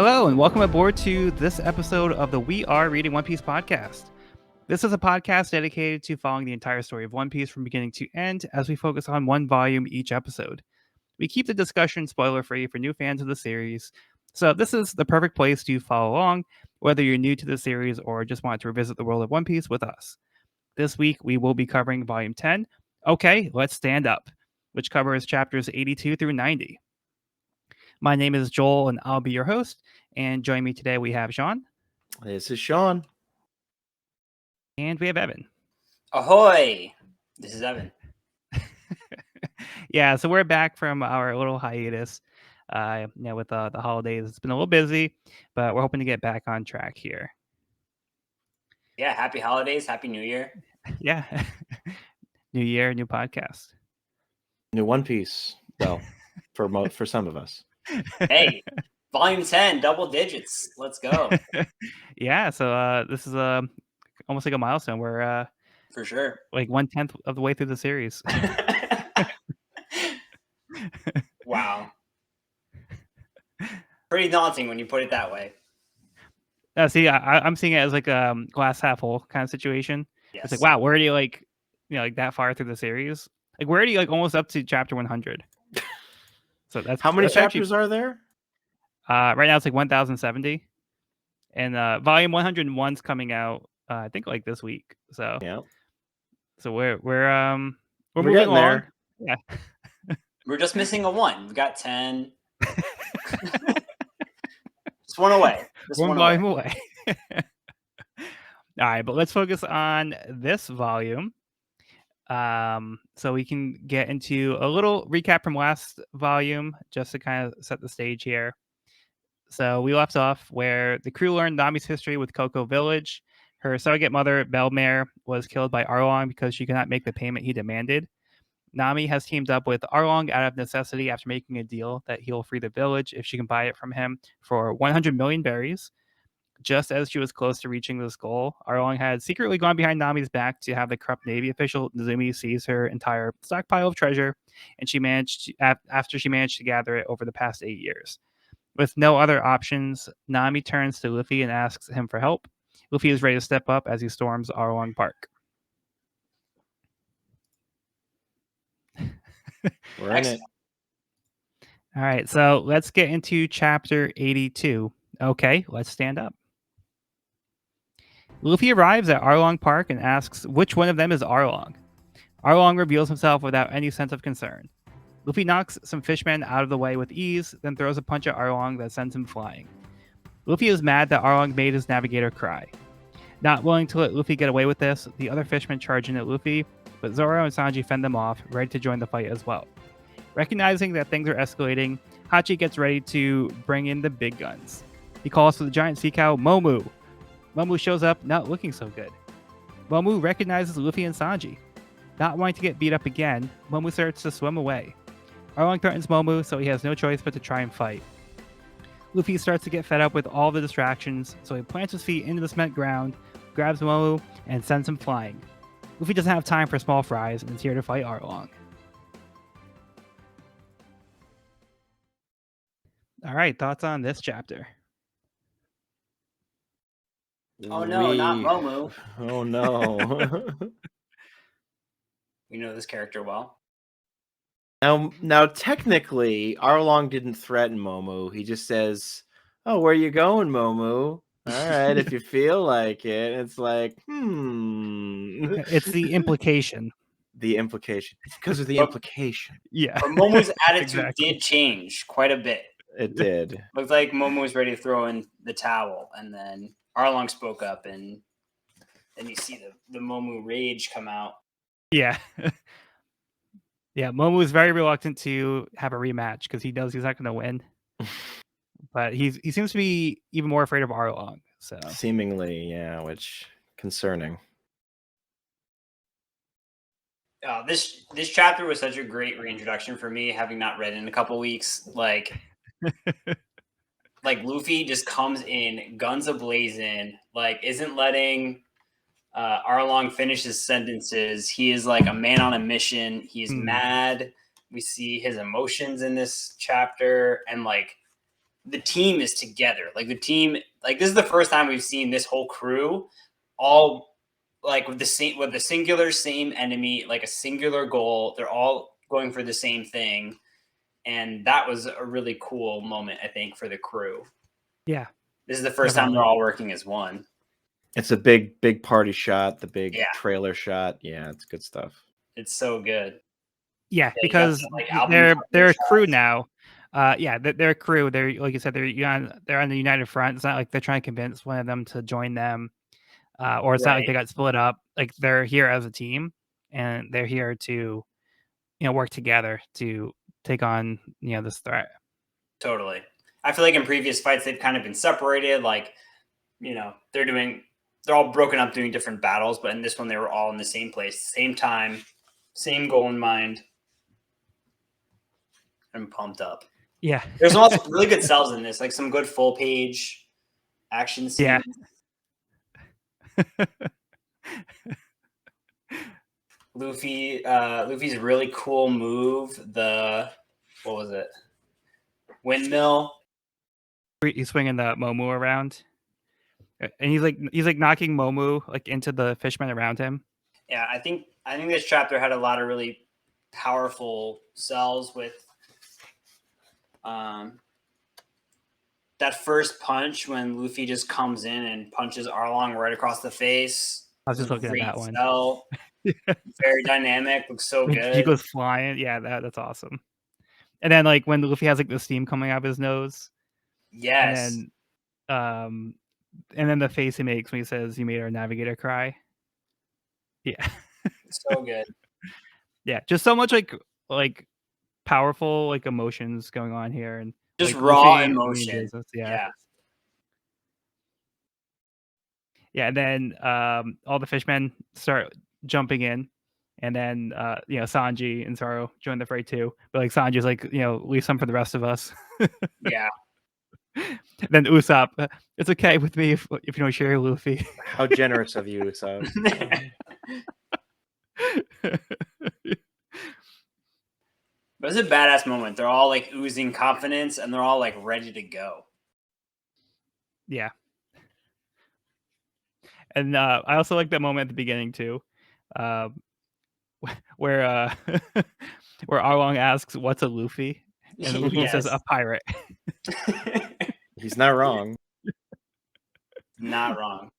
Hello, and welcome aboard to this episode of the We Are Reading One Piece podcast. This is a podcast dedicated to following the entire story of One Piece from beginning to end as we focus on one volume each episode. We keep the discussion spoiler-free for new fans of the series, so this is the perfect place to follow along, whether you're new to the series or just want to revisit the world of One Piece with us. This week, we will be covering Volume 10, Okay, Let's Stand Up, which covers chapters 82 through 90. My name is Joel, and I'll be your host. And joining me today, we have Sean. This is Sean. And we have Evan. Ahoy! This is Evan. Yeah, so we're back from our little hiatus. With the holidays, it's been a little busy, but we're hoping to get back on track here. Yeah, happy holidays, happy New Year. Yeah, new year, new podcast, new One Piece. Well, for some of us. Hey, Volume 10, double digits. Let's go. Yeah, so this is almost like a milestone. We're for sure like 1/10 of the way through the series. Wow. Pretty daunting when you put it that way. See, I'm seeing it as like a glass half full kind of situation. Yes. It's like, wow, we're already like that far through the series. Like we're already like almost up to chapter 100. So that's how many chapters are there? Right now it's like 1070, and volume 101's coming out. I think like this week. So yeah. So we're moving getting along. There. Yeah. We're just missing a 1. We got 10. Just one away. Just one volume away. All right, but let's focus on this volume. So we can get into a little recap from last volume just to kind of set the stage here. So we left off where the crew learned Nami's history with Cocoa Village. Her surrogate mother, Belmare, was killed by Arlong because she could not make the payment he demanded. Nami has teamed up with Arlong out of necessity after making a deal that he'll free the village if she can buy it from him for 100 million berries. Just as she was close to reaching this goal, Arlong had secretly gone behind Nami's back to have the corrupt Navy official Nezumi seize her entire stockpile of treasure, and after she managed to gather it over the past 8 years. With no other options, Nami turns to Luffy and asks him for help. Luffy is ready to step up as he storms Arlong Park. We're in it. All right, so let's get into chapter 82. Okay, let's stand up. Luffy arrives at Arlong Park and asks which one of them is Arlong. Arlong reveals himself without any sense of concern. Luffy knocks some fishmen out of the way with ease, then throws a punch at Arlong that sends him flying. Luffy is mad that Arlong made his navigator cry. Not willing to let Luffy get away with this, the other fishmen charge in at Luffy, but Zoro and Sanji fend them off, ready to join the fight as well. Recognizing that things are escalating, Hachi gets ready to bring in the big guns. He calls for the giant sea cow, Momu. Momu shows up, not looking so good. Momu recognizes Luffy and Sanji. Not wanting to get beat up again, Momu starts to swim away. Arlong threatens Momu, so he has no choice but to try and fight. Luffy starts to get fed up with all the distractions, so he plants his feet into the cement ground, grabs Momu, and sends him flying. Luffy doesn't have time for small fries and is here to fight Arlong. All right, thoughts on this chapter? Oh no, not Momu. Oh no. We know this character well. Now, technically, Arlong didn't threaten Momu. He just says, "Oh, where you going, Momu? All right, if you feel like it." It's like, It's the implication. The implication. It's because of the implication. Yeah. But Momu's attitude did change quite a bit. It did. Looked like Momu was ready to throw in the towel, and then Arlong spoke up, and then you see the Momu rage come out. Yeah. Yeah, Momu is very reluctant to have a rematch because he knows he's not going to win. But he seems to be even more afraid of Arlong. So seemingly, yeah, which concerning. This chapter was such a great reintroduction for me, having not read in a couple weeks. Like Luffy just comes in guns a-blazing, like isn't letting Arlong finish his sentences. He is like a man on a mission. He's mad. We see his emotions in this chapter, and like the team is together. Like the team, like this is the first time we've seen this whole crew all like with the singular same enemy, like a singular goal. They're all going for the same thing. And that was a really cool moment, I think, for the crew. Yeah. This is the first time they're all working as one. It's a big party shot, the big Yeah. trailer shot. Yeah, it's good stuff. It's so good. Yeah, Yeah, because like album they're a cover crew shots. now. Yeah, they're a crew. They're like you said, they're on the united front. It's not like they're trying to convince one of them to join them, or it's not like they Right. got split up. Like they're here as a team, and they're here to work together to take on this threat. Totally. I feel like in previous fights they've kind of been separated. Like, they're all broken up doing different battles, but in this one they were all in the same place, same time, same goal in mind. I'm pumped up. Yeah, There's also really good cells in this, like some good full page action scenes. Yeah. Luffy's really cool move. What was it? Windmill. He's swinging the Momu around, and he's like knocking Momu like into the fishmen around him. Yeah, I think this chapter had a lot of really powerful cells with that first punch when Luffy just comes in and punches Arlong right across the face. I was just looking at that one. Cell. Very dynamic, looks so good. He goes flying. Yeah, that's awesome. And then like when Luffy has like the steam coming out of his nose. Yes. And then the face he makes when he says, "You made our navigator cry." Yeah. So good. Yeah, just so much like powerful like emotions going on here, and just like, raw Luffy emotion. Yeah. And then all the fishmen start jumping in, and then Sanji and Zoro join the fray too. But like Sanji's like, leave some for the rest of us. Yeah. Then Usopp, it's okay with me if you don't share Luffy. How generous of you, Usopp. But it's a badass moment. They're all like oozing confidence and they're all like ready to go. Yeah. And I also like that moment at the beginning too, where where Arlong asks, "What's a Luffy?" And Luffy Yes. says, "A pirate." He's not wrong. Not wrong.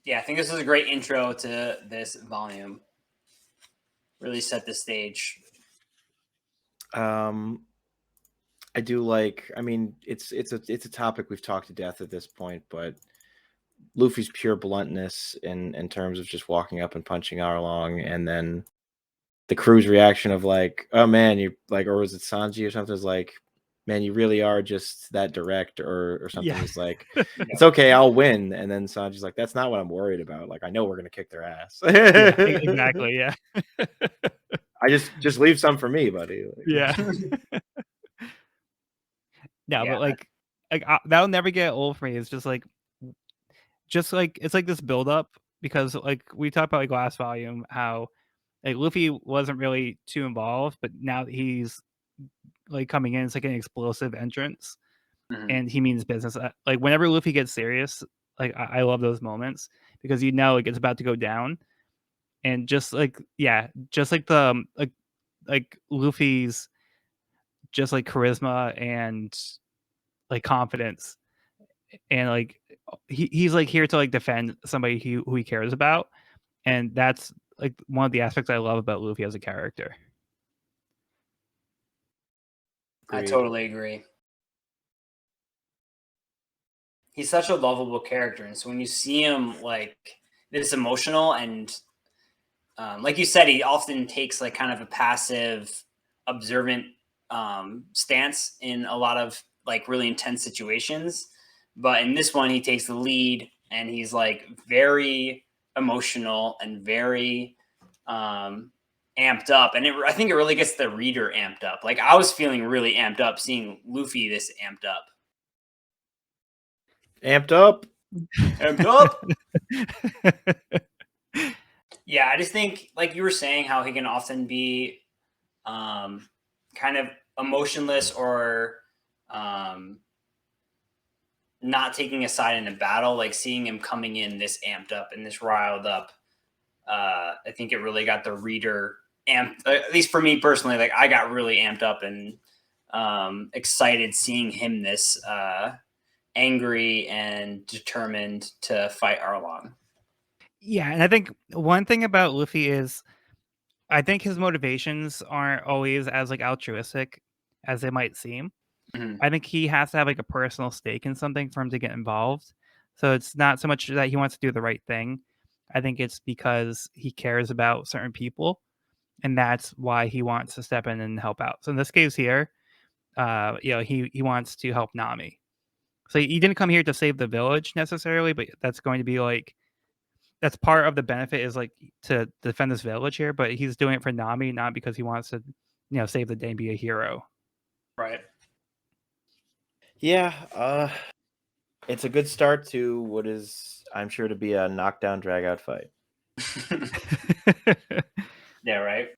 Yeah, I think this is a great intro to this volume. Really set the stage. I do like. I mean, it's a topic we've talked to death at this point, but Luffy's pure bluntness in terms of just walking up and punching Arlong, and then the crew's reaction of like, "Oh man, you like," or was it Sanji or something? Is like, "Man, you really are just that direct," or something. Yeah. Is like, "It's okay, I'll win." And then Sanji's like, "That's not what I'm worried about. Like, I know we're gonna kick their ass." Yeah, exactly. Yeah. I just leave some for me, buddy. Like, Yeah. No, but like that'll never get old for me. It's just like it's like this build up, because like we talked about like last volume how like Luffy wasn't really too involved, but now that he's like coming in, it's like an explosive entrance, and he means business. Like whenever Luffy gets serious, like I love those moments, because like it's about to go down, and just like the like Luffy's just like charisma and like confidence, and like he's like here to like defend somebody who he cares about, and that's like one of the aspects I love about Luffy as a character. I totally agree. He's such a lovable character, and so when you see him like this emotional and like you said, he often takes like kind of a passive, observant stance in a lot of like really intense situations. But in this one, he takes the lead, and he's like very emotional and very amped up. And I think it really gets the reader amped up. Like I was feeling really amped up seeing Luffy this amped up. Amped up. Amped up. Yeah, I just think, like you were saying, how he can often be kind of emotionless or not taking a side in a battle, like seeing him coming in this amped up and this riled up. I think it really got the reader amped, at least for me personally. Like I got really amped up and excited seeing him this angry and determined to fight Arlong. Yeah, and I think one thing about Luffy is I think his motivations aren't always as like altruistic as they might seem. Mhm. I think he has to have like a personal stake in something for him to get involved. So it's not so much that he wants to do the right thing. I think it's because he cares about certain people, and that's why he wants to step in and help out. So in this case here, he wants to help Nami. So he didn't come here to save the village necessarily, but that's going to be like that's part of the benefit is like to defend this village here. But he's doing it for Nami, not because he wants to, save the day and be a hero. Right. Yeah, it's a good start to what is, I'm sure, to be a knockdown, drag-out fight. Yeah, right.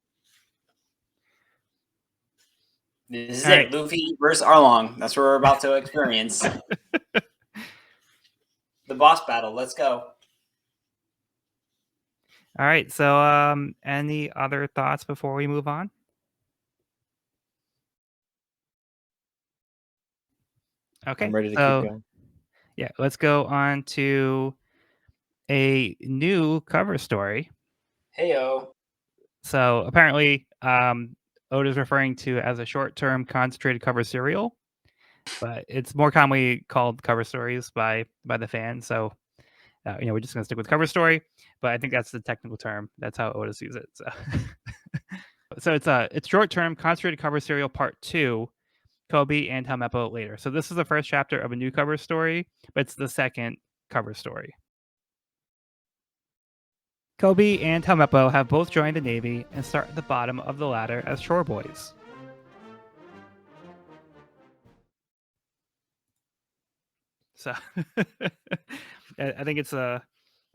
This is All it. right. Luffy versus Arlong. That's what we're about to experience. The boss battle. Let's go. All right. So, any other thoughts before we move on? Okay. I'm ready to so, keep going. Yeah, let's go on to a new cover story. Heyo. So apparently, Oda's referring to as a short-term concentrated cover serial, but it's more commonly called cover stories by the fans. So, we're just gonna stick with cover story. But I think that's the technical term. That's how Oda sees it. So, it's short-term concentrated cover serial part 2. Kobe and Helmeppo later. So this is the first chapter of a new cover story, but it's the second cover story. Kobe and Helmeppo have both joined the Navy and start at the bottom of the ladder as shore boys. So I think it's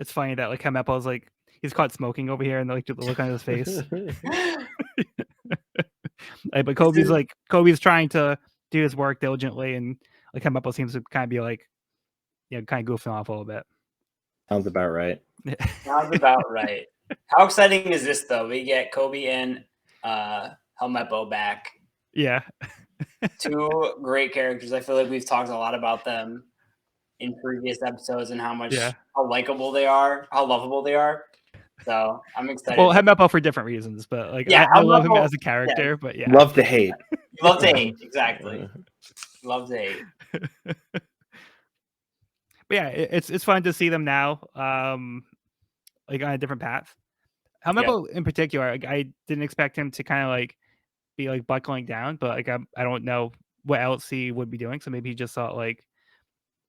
funny that like Helmeppo's like he's caught smoking over here and like the look on his face. But Kobe's trying to do his work diligently, and like Helmeppo seems to kind of be like, kind of goofing off a little bit. Sounds about right. Sounds about right. How exciting is this though? We get Kobe and Helmeppo back. Yeah. Two great characters. I feel like we've talked a lot about them in previous episodes and how likable they are, how lovable they are. So I'm excited. Well, Helmeppo for different reasons, but like I love him as a character. But yeah, love to hate. Love to hate, exactly. Love to hate. But yeah, it's fun to see them now, like on a different path. Helmeppo in particular, like, I didn't expect him to kind of like be like buckling down, but like I don't know what else he would be doing. So maybe he just thought like,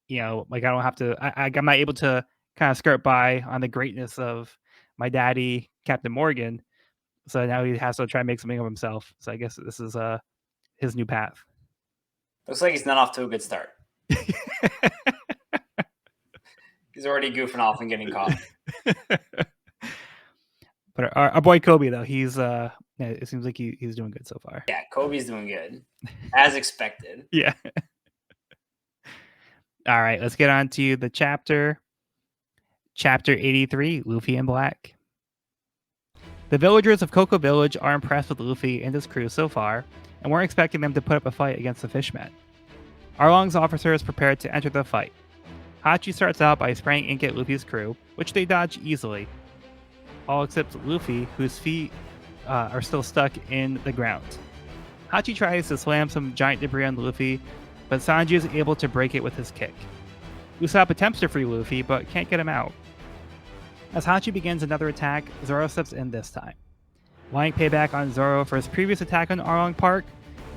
like I don't have to. I'm not able to kind of skirt by on the greatness of my daddy, Captain Morgan. So now he has to try and make something of himself. So I guess this is his new path. Looks like he's not off to a good start. He's already goofing off and getting caught. But our boy Kobe though, he's it seems like he's doing good so far. Yeah, Kobe's doing good, as expected. Yeah. All right, let's get on to the chapter. Chapter 83, Luffy in Black. The villagers of Cocoa Village are impressed with Luffy and his crew so far, and we're expecting them to put up a fight against the fishmen. Arlong's officer is prepared to enter the fight. Hachi starts out by spraying ink at Luffy's crew, which they dodge easily. All except Luffy, whose feet are still stuck in the ground. Hachi tries to slam some giant debris on Luffy, but Sanji is able to break it with his kick. Usopp attempts to free Luffy, but can't get him out. As Hachi begins another attack, Zoro steps in this time. Wanting payback on Zoro for his previous attack on Arlong Park,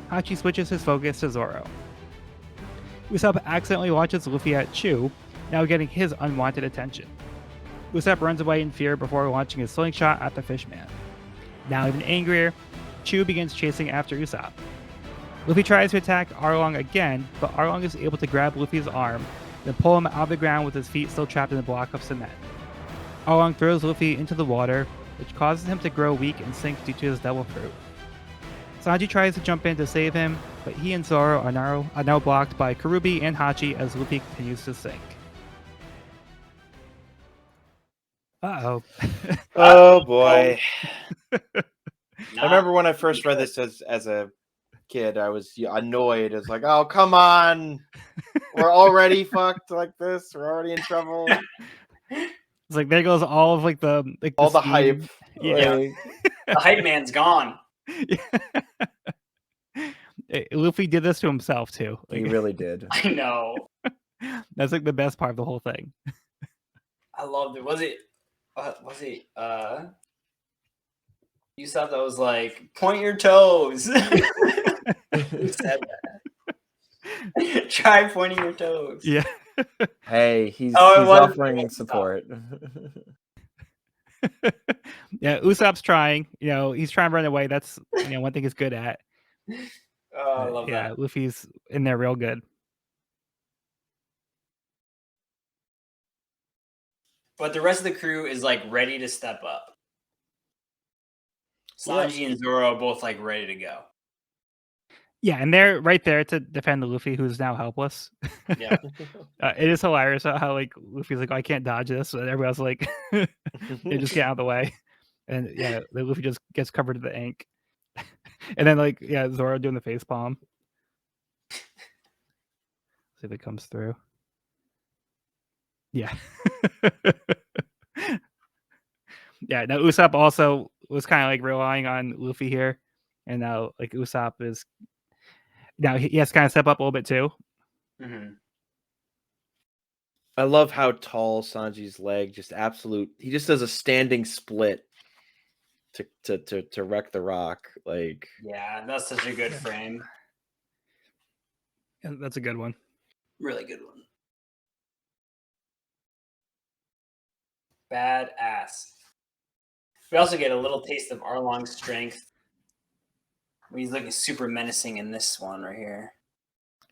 Hachi switches his focus to Zoro. Usopp accidentally launches Luffy at Chu, now getting his unwanted attention. Usopp runs away in fear before launching his slingshot at the fishman. Now even angrier, Chu begins chasing after Usopp. Luffy tries to attack Arlong again, but Arlong is able to grab Luffy's arm, then pull him out of the ground with his feet still trapped in a block of cement. Arlong throws Luffy into the water, which causes him to grow weak and sink due to his devil fruit. Sanji tries to jump in to save him, but he and Zoro are now blocked by Karubi and Hachi as Luffy continues to sink. Uh-oh. Oh boy. I Not- remember when I first read this as a kid, I was annoyed. It's like, oh, come on. We're already fucked like this. We're already in trouble. It's like there goes all of like the All the steam. hype. Yeah. Like, the hype man's gone. Luffy did this to himself too. he really did. I know. That's like the best part of the whole thing. I loved it. Was it you said that was like point your toes. Who said that? Try pointing your toes. Yeah. Hey, he's Oh, it was offering Usopp. support. Yeah, Usopp's trying. He's trying to run away. That's one thing he's good at. Oh, I love Yeah, that. Luffy's in there real good. But the rest of the crew is like ready to step up. Sanji and Zoro are both like ready to go. Yeah, and they're right there to defend the Luffy, who's now helpless. Yeah. It is hilarious how like Luffy's like, I can't dodge this, and everybody else like, they just get out of the way, and yeah, the Luffy just gets covered in the ink, and then like Zoro doing the face palm. See if it comes through. Yeah. Yeah. Now Usopp also was kind of like relying on Luffy here, and now like Usopp is. Now he has to kind of step up a little bit too. Mm-hmm. I love how tall Sanji's leg he just does a standing split to wreck the rock. Like, Yeah, that's such a good frame. Yeah, that's a good one. Really good one. Badass. We also get a little taste of Arlong's strength. He's looking super menacing in this one right here.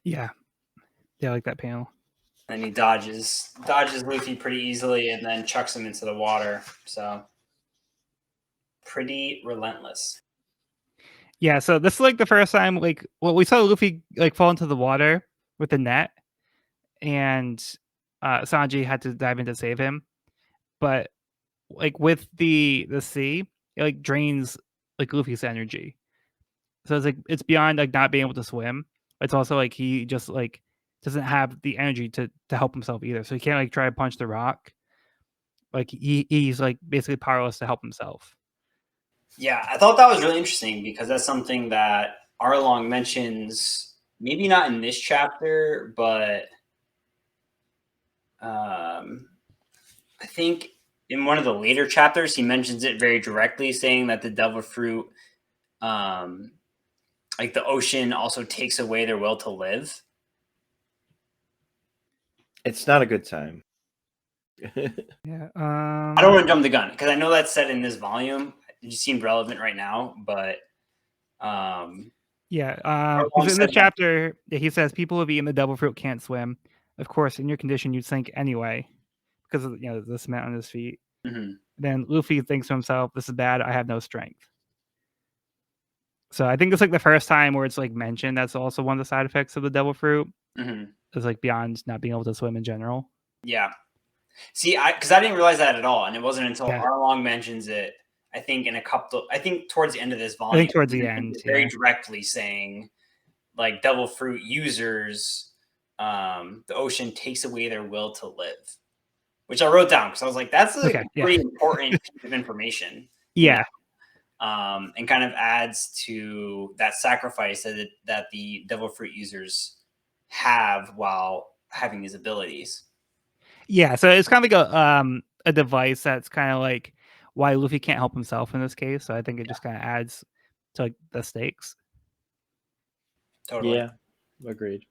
Yeah, I like that panel. And he dodges Luffy pretty easily and then chucks him into the water. So pretty relentless. Yeah, so this is like the first time we saw Luffy like fall into the water with the net, and Sanji had to dive in to save him. But like with the sea, it like drains like Luffy's energy. So it's like it's beyond like not being able to swim. It's also like he just like doesn't have the energy to help himself either. So he can't like try to punch the rock. Like he's like basically powerless to help himself. Yeah, I thought that was really interesting because that's something that Arlong mentions, maybe not in this chapter, but I think in one of the later chapters, he mentions it very directly, saying that the devil fruit, like the ocean, also takes away their will to live. it's not a good time. Yeah. I don't want to jump the gun because I know that's said in this volume. It just seemed relevant right now, but yeah. Arlong In said this that- chapter, he says people who have eaten the devil fruit can't swim. Of course, in your condition, you'd sink anyway because of the cement on his feet. Mhm. Then Luffy thinks to himself, "This is bad. I have no strength." So I think it's like the first time where it's like mentioned that's also one of the side effects of the devil fruit. Mhm. Is like beyond not being able to swim in general. Yeah. See, because I didn't realize that at all, and it wasn't until Yeah. Arlong mentions it. I think towards the end of this I volume, think towards the end, very yeah. directly saying, like devil fruit users, the ocean takes away their will to live, which I wrote down because I was like, that's a Okay, yeah. pretty important piece of information. Yeah. And kind of adds to that sacrifice that the devil fruit users have while having these abilities. Yeah, so it's kind of like a device that's kind of like why Luffy can't help himself in this case. So I think it just kind of adds to like the stakes. Totally. Yeah, agreed.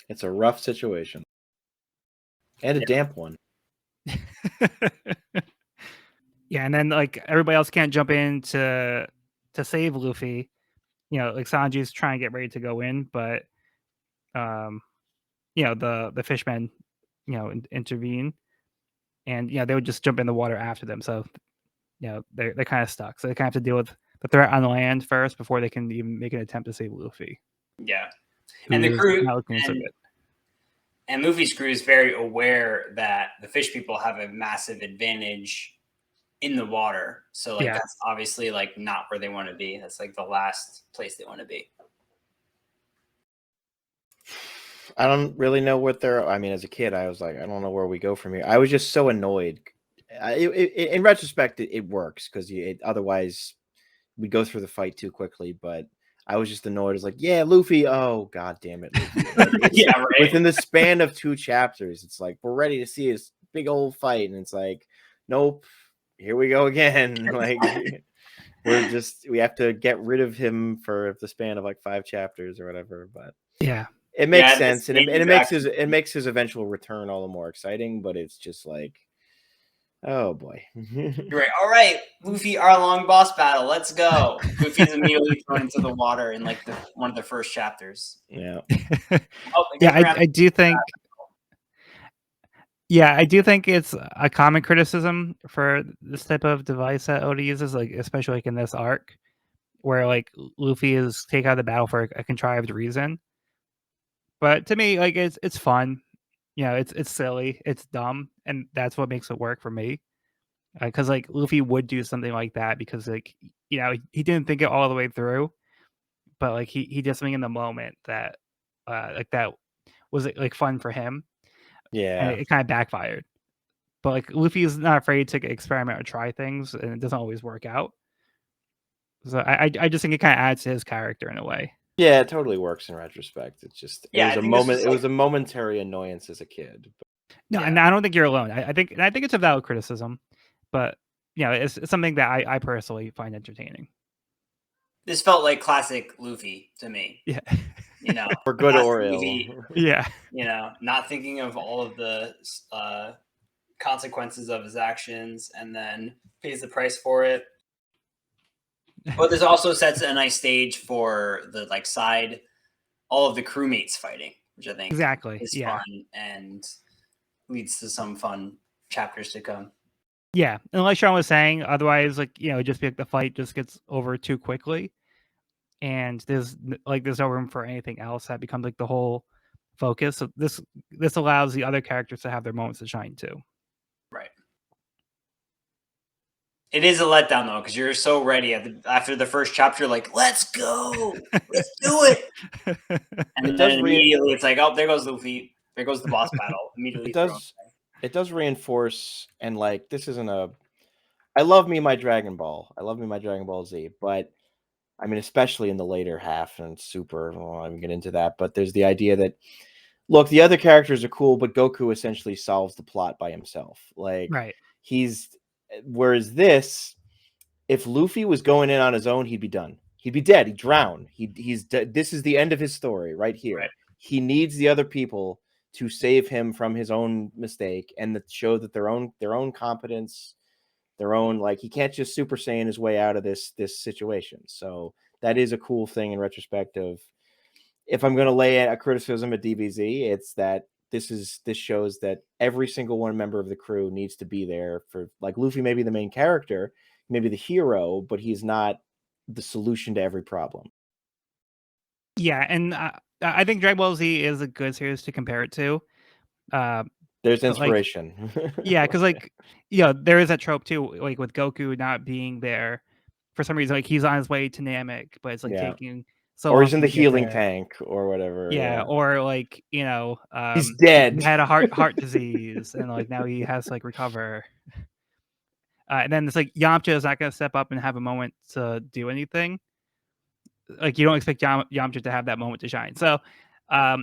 It's a rough situation. And a damp one. Yeah, and then like everybody else can't jump in to save Luffy. Like Sanji's trying to get ready to go in, but the fishmen, intervene, and they would just jump in the water after them. So they're kind of stuck. So they kind of have to deal with the threat on land first before they can even make an attempt to save Luffy. Yeah, Who and the is crew not looking so good. and Luffy's crew is very aware that the fish people have a massive advantage in the water. So like that's obviously like not where they want to be. That's like the last place they want to be. I don't really know what they're. I mean, as a kid, I was like, I don't know where we go from here. I was just so annoyed. In retrospect, it works because otherwise we go through the fight too quickly. But I was just annoyed. It's like, yeah, Luffy. Oh, god damn it, Luffy. Like, Yeah, right. Within the span of 2 chapters, it's like we're ready to see this big old fight, and it's like, nope, here we go again. Like we have to get rid of him for the span of like 5 chapters or whatever. But Yeah. it makes Yeah, sense, and it's it makes his eventual return all the more exciting. But it's just like, oh boy. You're right. All right, Luffy, Arlong boss battle. Let's go. Luffy's immediately thrown into the water in like one of the first chapters. Yeah. Oh, Yeah, I do think. Yeah, I do think it's a common criticism for this type of device that Oda uses, like especially like in this arc, where like Luffy is taken out of the battle for a contrived reason. But to me, like it's fun. You know, it's silly, it's dumb, and that's what makes it work for me. Because like Luffy would do something like that because like he didn't think it all the way through, but like he did something in the moment that like that was like fun for him. Yeah. And it kind of backfired. But like Luffy is not afraid to experiment or try things, and it doesn't always work out. So I just think it kind of adds to his character in a way. Yeah, it totally works in retrospect. It's just it was I a think this moment. was, It like- was a momentary annoyance as a kid. No, Yeah. and I don't think you're alone. I think it's a valid criticism, but it's something that I personally find entertaining. This felt like classic Luffy to me. Yeah. You know, For good classic or ill. Luffy, Yeah. you know, not thinking of all of the consequences of his actions and then pays the price for it. But this also sets a nice stage for the like side, all of the crewmates fighting, which I think Exactly. is Yeah. fun and leads to some fun chapters to come. Yeah. And like Sean was saying, otherwise, like, just be like the fight just gets over too quickly. And there's no room for anything else. That becomes like the whole focus. So this allows the other characters to have their moments to shine too. Right. It is a letdown though, because you're so ready after the first chapter, like, let's go, let's do it. And then immediately it's like, oh, there goes Luffy, there goes the boss battle. Immediately it does reinforce, and like this isn't I love me my Dragon Ball. I love me my Dragon Ball Z, but I mean, especially in the later half and Super, I won't even get into that, but there's the idea that, look, the other characters are cool, but Goku essentially solves the plot by himself. Like, right. Whereas this, if Luffy was going in on his own, he'd be done. He'd be dead. He'd drown. This is the end of his story right here. Right. He needs the other people to save him from his own mistake and to show that their own competence, their own, like, he can't just Super Saiyan his way out of this situation. So that is a cool thing in retrospect. Of, if I'm going to lay a criticism at DBZ, it's that this shows that every single one member of the crew needs to be there for, like, Luffy may be the main character, maybe the hero, but he's not the solution to every problem. Yeah, and I think Dragon Ball Z is a good series to compare it to. There's inspiration. Yeah, because like, there is that trope too, like with Goku not being there for some reason. Like he's on his way to Namek, but it's like taking so or long he's in the to get healing there. tank or whatever. Yeah, or like he's dead. He had a heart disease, and like now he has to like recover. And then it's like Yamcha is not going to step up and have a moment to do anything. Like you don't expect Yamcha to have that moment to shine. So,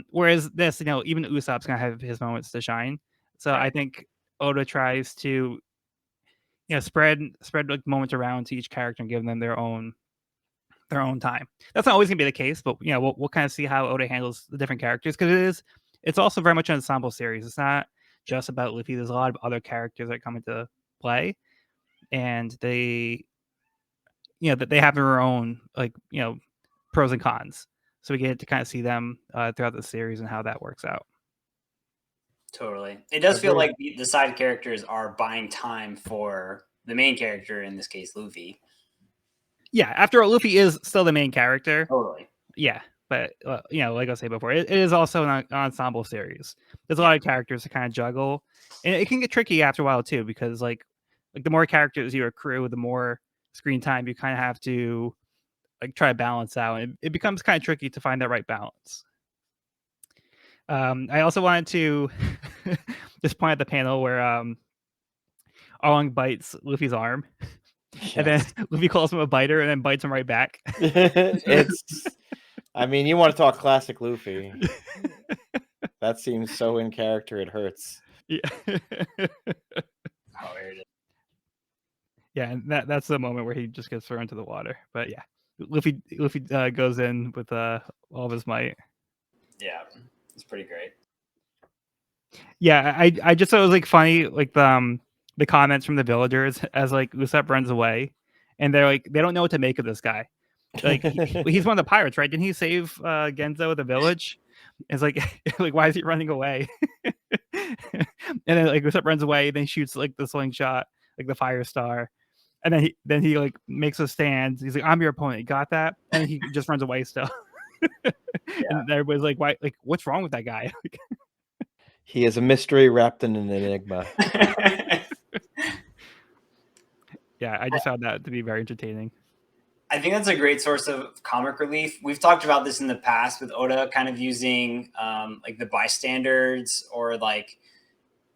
whereas this, even Usopp's going to have his moments to shine. So I think Oda tries to, spread like moments around to each character and give them their own time. That's not always going to be the case, but we'll kind of see how Oda handles the different characters, because it's also very much an ensemble series. It's not just about Luffy. There's a lot of other characters that come into play, and they have their own, like, pros and cons. So we get to kind of see them throughout the series and how that works out. Totally. It does feel like the side characters are buying time for the main character, in this case, Luffy. Yeah, after all, Luffy is still the main character. Totally. Yeah, but like I was saying before, it is also an ensemble series. There's a lot of characters to kind of juggle, and it can get tricky after a while too, because like the more characters you accrue, the more screen time you kind of have to like try to balance out, and it becomes kind of tricky to find that right balance. I also wanted to just point at the panel where Arlong bites Luffy's arm, and then Luffy calls him a biter, and then bites him right back. I mean, you want to talk classic Luffy. That seems so in character, it hurts. Yeah. Hilarious. Yeah, and that's the moment where he just gets thrown into the water. But yeah, Luffy goes in with all of his might. Yeah, it's pretty great. Yeah, I just thought it was like funny, like the comments from the villagers as like Usopp runs away, and they're like they don't know what to make of this guy. Like he's one of the pirates, right? Didn't he save Genzo at the village? It's like like why is he running away? And then like Usopp runs away, then shoots like the slingshot, like the fire star, and then he like makes a stand. He's like, "I'm your opponent." You got that? And then he just runs away still. And everybody's like, "Why? Like, what's wrong with that guy?" He is a mystery wrapped in an enigma. Yeah, I just found that to be very entertaining. I think that's a great source of comic relief. We've talked about this in the past with Oda kind of using like the bystanders, or like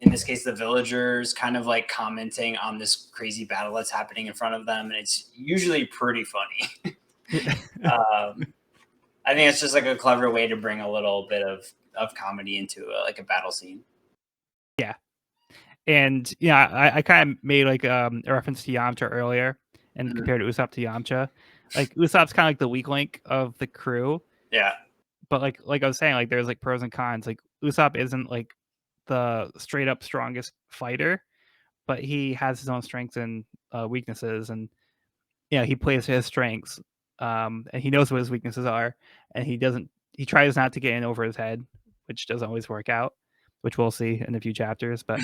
in this case the villagers kind of like commenting on this crazy battle that's happening in front of them, and it's usually pretty funny. I think it's just like a clever way to bring a little bit of comedy into like a battle scene. Yeah. And yeah, I kind of made like a reference to Yamcha earlier and compared Usopp to Yamcha. Like Usopp's kind of like the weak link of the crew. Yeah. But like I was saying, like there's like pros and cons. Like Usopp isn't like the straight up strongest fighter, but he has his own strengths and weaknesses, and he plays to his strengths. And he knows what his weaknesses are, and he tries not to get in over his head, which doesn't always work out, which we'll see in a few chapters, but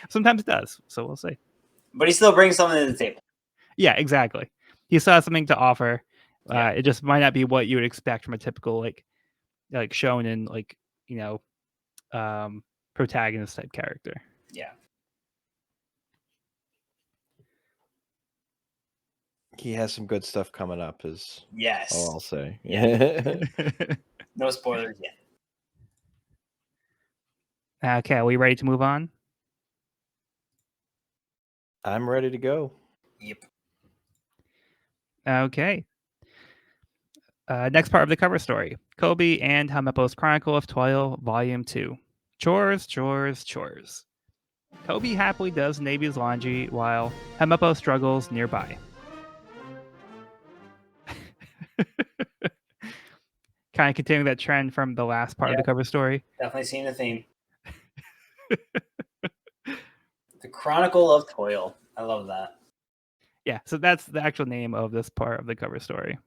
sometimes it does, so we'll see. But he still brings something to the table. Yeah, exactly. He still has something to offer. It just might not be what you would expect from a typical like shonen, like protagonist type character. Yeah. He has some good stuff coming up, is all I'll say. Yeah. No spoilers yet. Okay, are we ready to move on? I'm ready to go. Yep. Okay. Next part of the cover story. Kobe and Helmeppo's Chronicle of Toil, Volume 2. Chores, chores, chores. Kobe happily does Navy's laundry while Helmeppo struggles nearby. Kind of continuing that trend from the last part of the cover story. Definitely seeing a theme. The Chronicle of Toil. I love that. Yeah, so that's the actual name of this part of the cover story.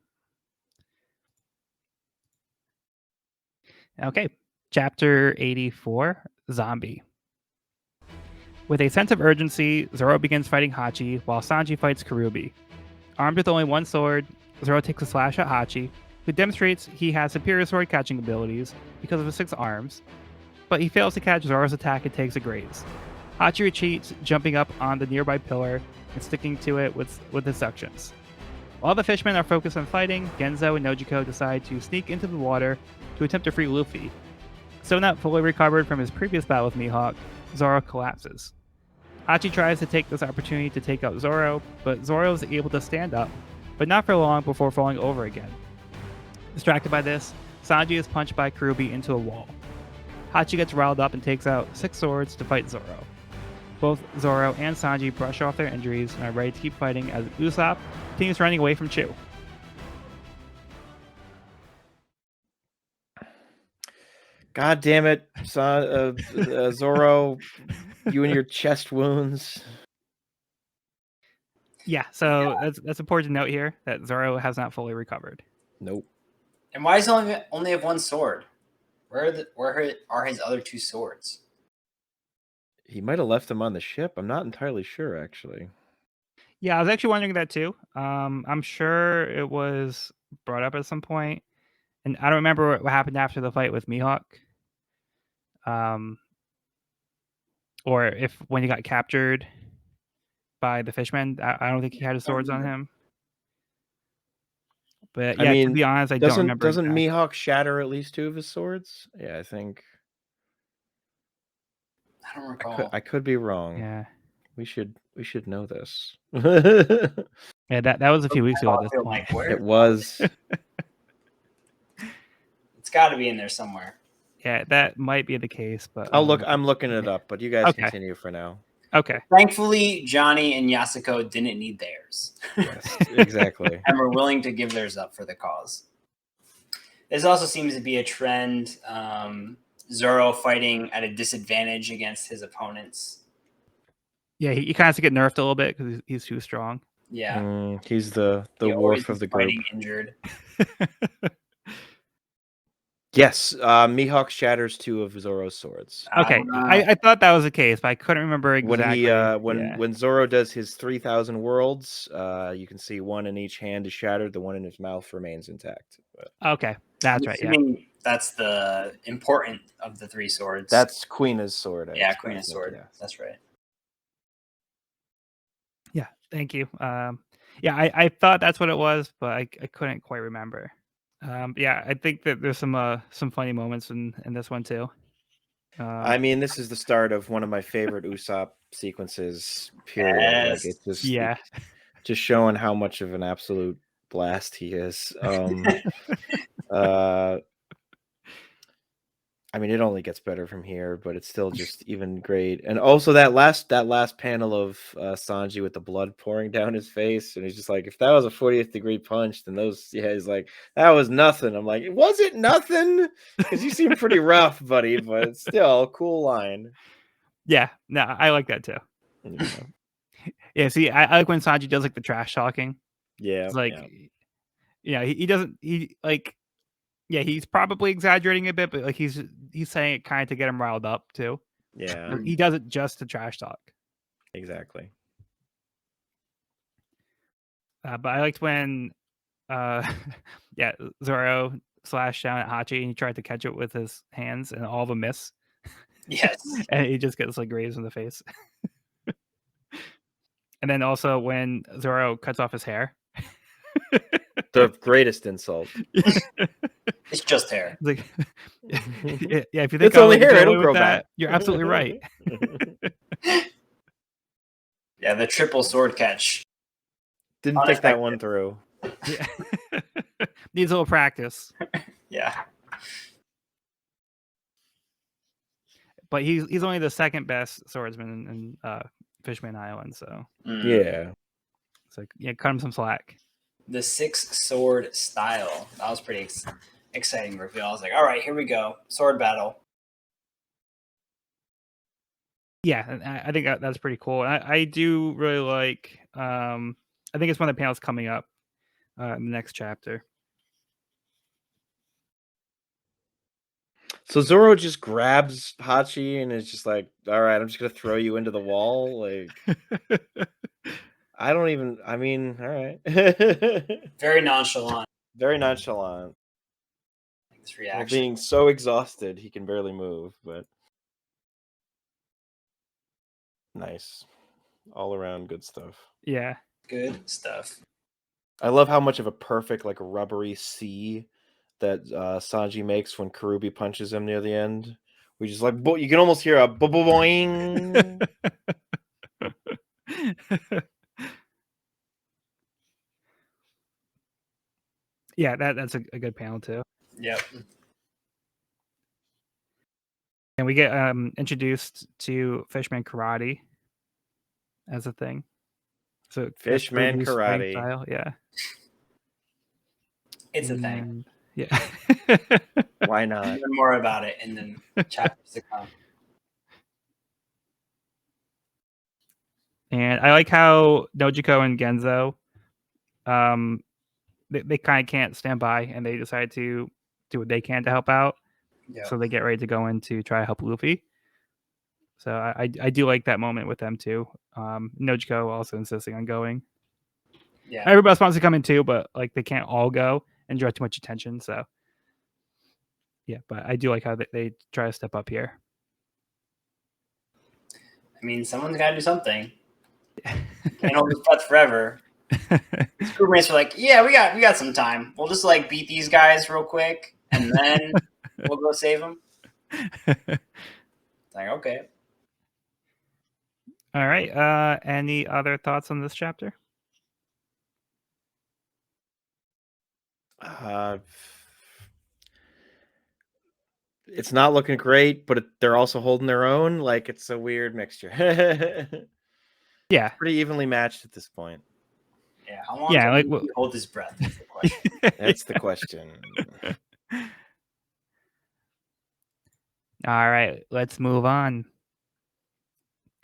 Okay, Chapter 84, Zombie. With a sense of urgency, Zoro begins fighting Hachi while Sanji fights Karubi. Armed with only one sword, Zoro takes a slash at Hachi, who demonstrates he has superior sword catching abilities because of his 6 arms, but he fails to catch Zoro's attack and takes a graze. Hachi retreats, jumping up on the nearby pillar and sticking to it with his suctions. While the fishmen are focused on fighting, Genzo and Nojiko decide to sneak into the water to attempt to free Luffy. Still not fully recovered from his previous battle with Mihawk, Zoro collapses. Hachi tries to take this opportunity to take out Zoro, but Zoro is able to stand up, but not for long before falling over again. Distracted by this, Sanji is punched by Karubi into a wall. Hachi gets riled up and takes out 6 swords to fight Zoro. Both Zoro and Sanji brush off their injuries and are ready to keep fighting as Usopp continues running away from Chu. God damn it, Zoro, you and your chest wounds. Yeah, so that's important to note here that Zoro has not fully recovered. Nope. And why does he only have one sword? Where are his other 2 swords? He might have left them on the ship. I'm not entirely sure, actually. Yeah, I was actually wondering that too. I'm sure it was brought up at some point, and I don't remember what happened after the fight with Mihawk. Or if when he got captured by the fishmen, I don't think he had his swords on him. But I yeah, to mean, be honest, I don't remember. doesn't exactly. Mihawk shatter at least 2 of his swords? Yeah, I think. I don't recall. I could be wrong. Yeah, We should know this. yeah, that was a few weeks ago at this feel point. like, where? It was. It's got to be in there somewhere. Yeah, that might be the case, but I'll look. I'm looking it up, but you guys Okay. continue for now. Okay. Thankfully, Johnny and Yasuko didn't need theirs. Yes, exactly. And were willing to give theirs up for the cause. This also seems to be a trend. Zoro fighting at a disadvantage against his opponents. Yeah, he kind of get nerfed a little bit because he's too strong. Yeah, He's the He always Worf of is the group. fighting injured. Yes, Mihawk shatters 2 of Zoro's swords. Okay, I thought that was the case, but I couldn't remember exactly. When Zoro does his 3,000 worlds, you can see 1 in each hand is shattered. The 1 in his mouth remains intact. But Okay, that's right. Yeah. That's the important of the 3 swords. that's Queena's sword. Queena's sword. Yeah. That's right. Yeah. Thank you. Yeah, I thought that's what it was, but I couldn't quite remember. Yeah, I think that there's some funny moments in this one too. I mean, this is the start of one of my favorite Usopp sequences. Period. Yes. Like it's just showing how much of an absolute blast he is. I mean, it only gets better from here, but it's still just even great. And also that last panel of Sanji with the blood pouring down his face, and he's just like, if that was a 40th degree punch, then he's like, that was nothing. I'm like, was it nothing? Because you seem pretty rough, buddy, but it's still a cool line. Yeah, no, I like that too. Yeah, see, I like when Sanji does like the trash talking. Yeah, it's like, he doesn't Yeah, he's probably exaggerating a bit, but like he's saying it kind of to get him riled up too. Yeah, he does it just to trash talk. Exactly. But I liked when, Zoro slashed down at Hachi and he tried to catch it with his hands, and all of them miss. Yes, and he just gets like grazed in the face. And then also when Zoro cuts off his hair. The greatest insult. It's just hair. Like, if you think it's only hair, it'll grow back. You're absolutely right. Yeah, the triple sword catch. Didn't think that one through. Yeah. Needs a little practice. Yeah. But he's only the second best swordsman in Fishman Island, so yeah. It's like, cut him some slack. The 6 sword style. That was pretty exciting reveal. I was like, all right, here we go. Sword battle. Yeah, I think that's pretty cool. I do really like. I think it's one of the panels coming up in the next chapter. So Zoro just grabs Hachi and is just like, all right, I'm just going to throw you into the wall. Like, I mean, all right. Very nonchalant. Very nonchalant. This reaction. While being so exhausted, he can barely move, but nice. All around good stuff. Yeah. Good stuff. I love how much of a perfect, like, rubbery C that Sanji makes when Karubi punches him near the end. We just like, you can almost hear a boing. Yeah, that's a good panel too. Yep. And we get introduced to Fishman Karate as a thing. So Fishman Karate. Style, yeah. It's a thing. Yeah. Why not? Learn more about it in the chapters to come. And I like how Nojiko and Genzo, they kind of can't stand by, and they decide to do what they can to help out. Yep. So they get ready to go in to try to help Luffy. So I do like that moment with them too. Nojiko also insisting on going. Yeah. Everybody else wants to come in too, but like they can't all go and draw too much attention. So yeah, but I do like how they try to step up here. I mean, someone's got to do something. Can't hold his breath forever. His crewmates are like, yeah, we got some time. We'll just like beat these guys real quick, and then we'll go save them. Like, okay. All right. Any other thoughts on this chapter? It's not looking great, but they're also holding their own. Like, it's a weird mixture. Yeah. Pretty evenly matched at this point. Yeah. How long Yeah, can like he hold his breath? Is the question. That's the question. All right, let's move on.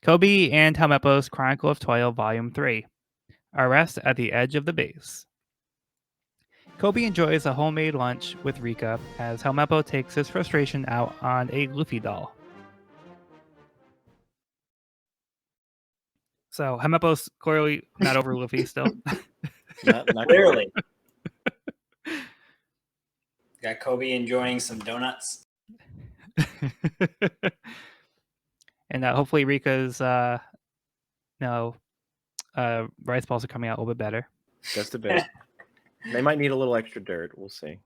Kobe and Helmeppo's Chronicle of Toil, Volume 3. Arrest at the Edge of the Base. Kobe enjoys a homemade lunch with Rika as Helmeppo takes his frustration out on a Luffy doll. So Helmeppo's clearly not over Luffy still. Not Clearly. Got Kobe enjoying some donuts. And hopefully Rika's rice balls are coming out a little bit better. Just a bit. They might need a little extra dirt. We'll see.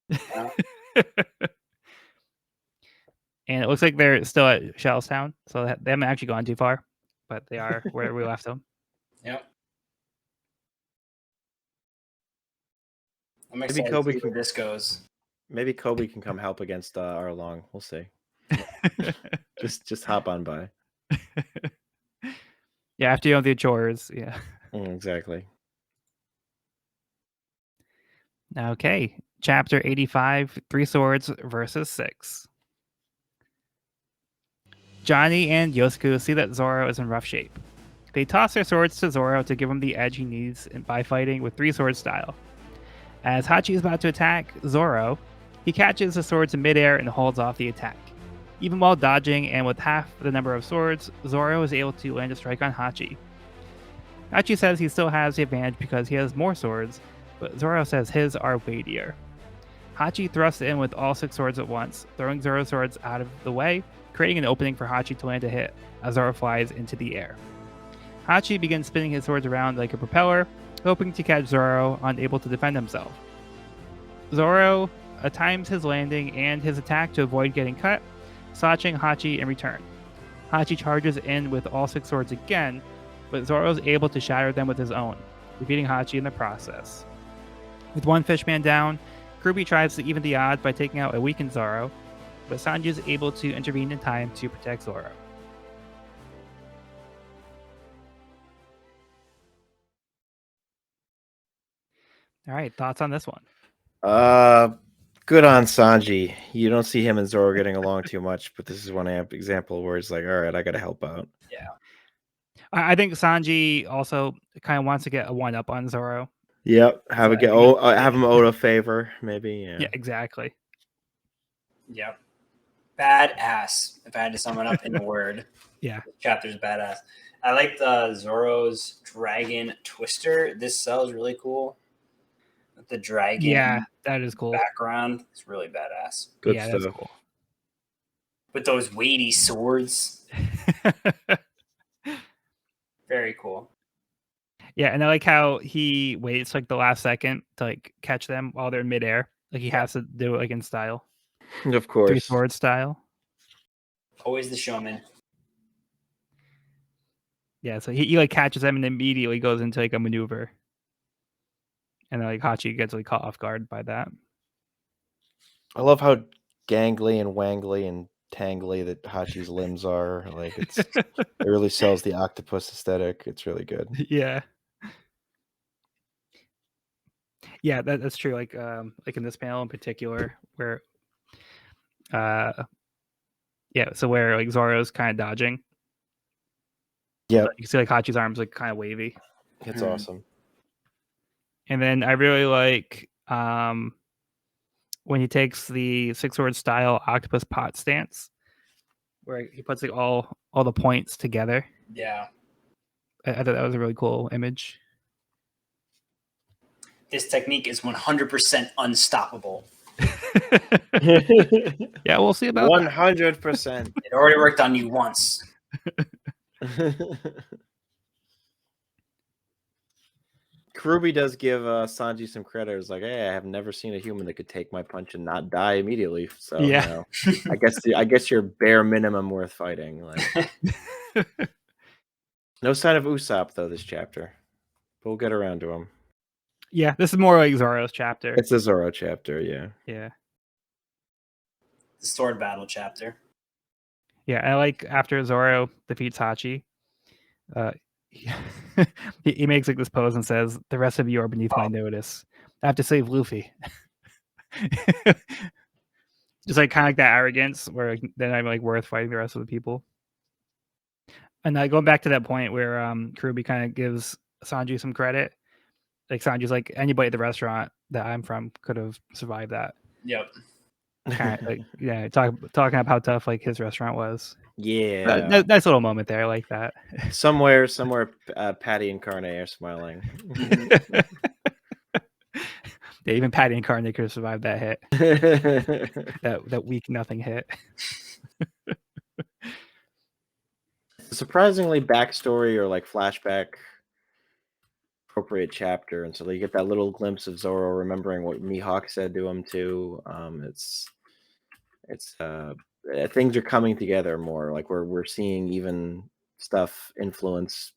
And it looks like they're still at Shellstown, so they haven't actually gone too far, but they are where we left them. Yep. I'm excited to see where this goes. Maybe Kobe can come help against Arlong. We'll see. just hop on by. Yeah, after you know the chores. Yeah. Exactly. Okay. Chapter 85, Three Swords versus 6. Johnny and Yosuke see that Zoro is in rough shape. They toss their swords to Zoro to give him the edge he needs by fighting with three sword style. As Hachi is about to attack Zoro, he catches the swords in midair and holds off the attack. Even while dodging and with half the number of swords, Zoro is able to land a strike on Hachi. Hachi says he still has the advantage because he has more swords, but Zoro says his are weightier. Hachi thrusts in with all 6 swords at once, throwing Zoro's swords out of the way, creating an opening for Hachi to land a hit as Zoro flies into the air. Hachi begins spinning his swords around like a propeller, hoping to catch Zoro, unable to defend himself. Zoro times his landing and his attack to avoid getting cut, slashing Hachi in return. Hachi charges in with all 6 swords again, but Zoro is able to shatter them with his own, defeating Hachi in the process. With one fishman down, Kirby tries to even the odds by taking out a weakened Zoro, but Sanji is able to intervene in time to protect Zoro. All right, thoughts on this one? Good on Sanji. You don't see him and Zoro getting along too much, but this is one example where it's like, all right, I got to help out. Yeah. I think Sanji also kind of wants to get a one-up on Zoro. Yep, have him owe a favor, maybe. Yeah, exactly. Yep. Badass. If I had to sum it up in a word. Yeah. This chapter's badass. I like the Zoro's dragon twister. This cell is really cool. With the dragon. Yeah, that is cool. Background. It's really badass. Good yeah, stuff. That's cool. With those weighty swords. Very cool. Yeah, and I like how he waits like the last second to like catch them while they're in midair. Like he has to do it like in style. Of course. 3 sword style. Always the showman. Yeah, so he like catches them and immediately goes into like a maneuver. And then like Hachi gets like caught off guard by that. I love how gangly and wangly and tangly that Hachi's limbs are. Like it really sells the octopus aesthetic. It's really good. Yeah. Yeah, that's true. Like in this panel in particular, where so where like Zoro's kind of dodging. Yeah, you see like Hachi's arms like kind of wavy. It's awesome. And then I really like when he takes the 6 sword style octopus pot stance, where he puts like all the points together. Yeah. I thought that was a really cool image. This technique is 100% unstoppable. Yeah, we'll see about that. 100%. It already worked on you once. Kurubi does give Sanji some credit. It's like, hey, I have never seen a human that could take my punch and not die immediately. So, Yeah. you know, I guess you're bare minimum worth fighting. Like, no sign of Usopp though this chapter, but we'll get around to him. Yeah, this is more like Zoro's chapter. It's the Zoro chapter, yeah. Yeah. The sword battle chapter. Yeah, I like after Zoro defeats Hachi, he makes like this pose and says, "The rest of you are beneath my notice. I have to save Luffy." Just like kind of like that arrogance where like, then I'm like worth fighting the rest of the people. And going back to that point where Kurubi kind of gives Sanji some credit. Like Sanji's like, anybody at the restaurant that I'm from could have survived that. Yep. Kind of like, yeah, talking about how tough like his restaurant was. Yeah. Nice little moment there. I like that. Somewhere, Patty and Carne are smiling. Yeah, even Patty and Carne could have survived that hit. that weak nothing hit. Surprisingly backstory or like flashback appropriate chapter, and so they get that little glimpse of Zoro remembering what Mihawk said to him too. It's things are coming together more. Like we're seeing even stuff influence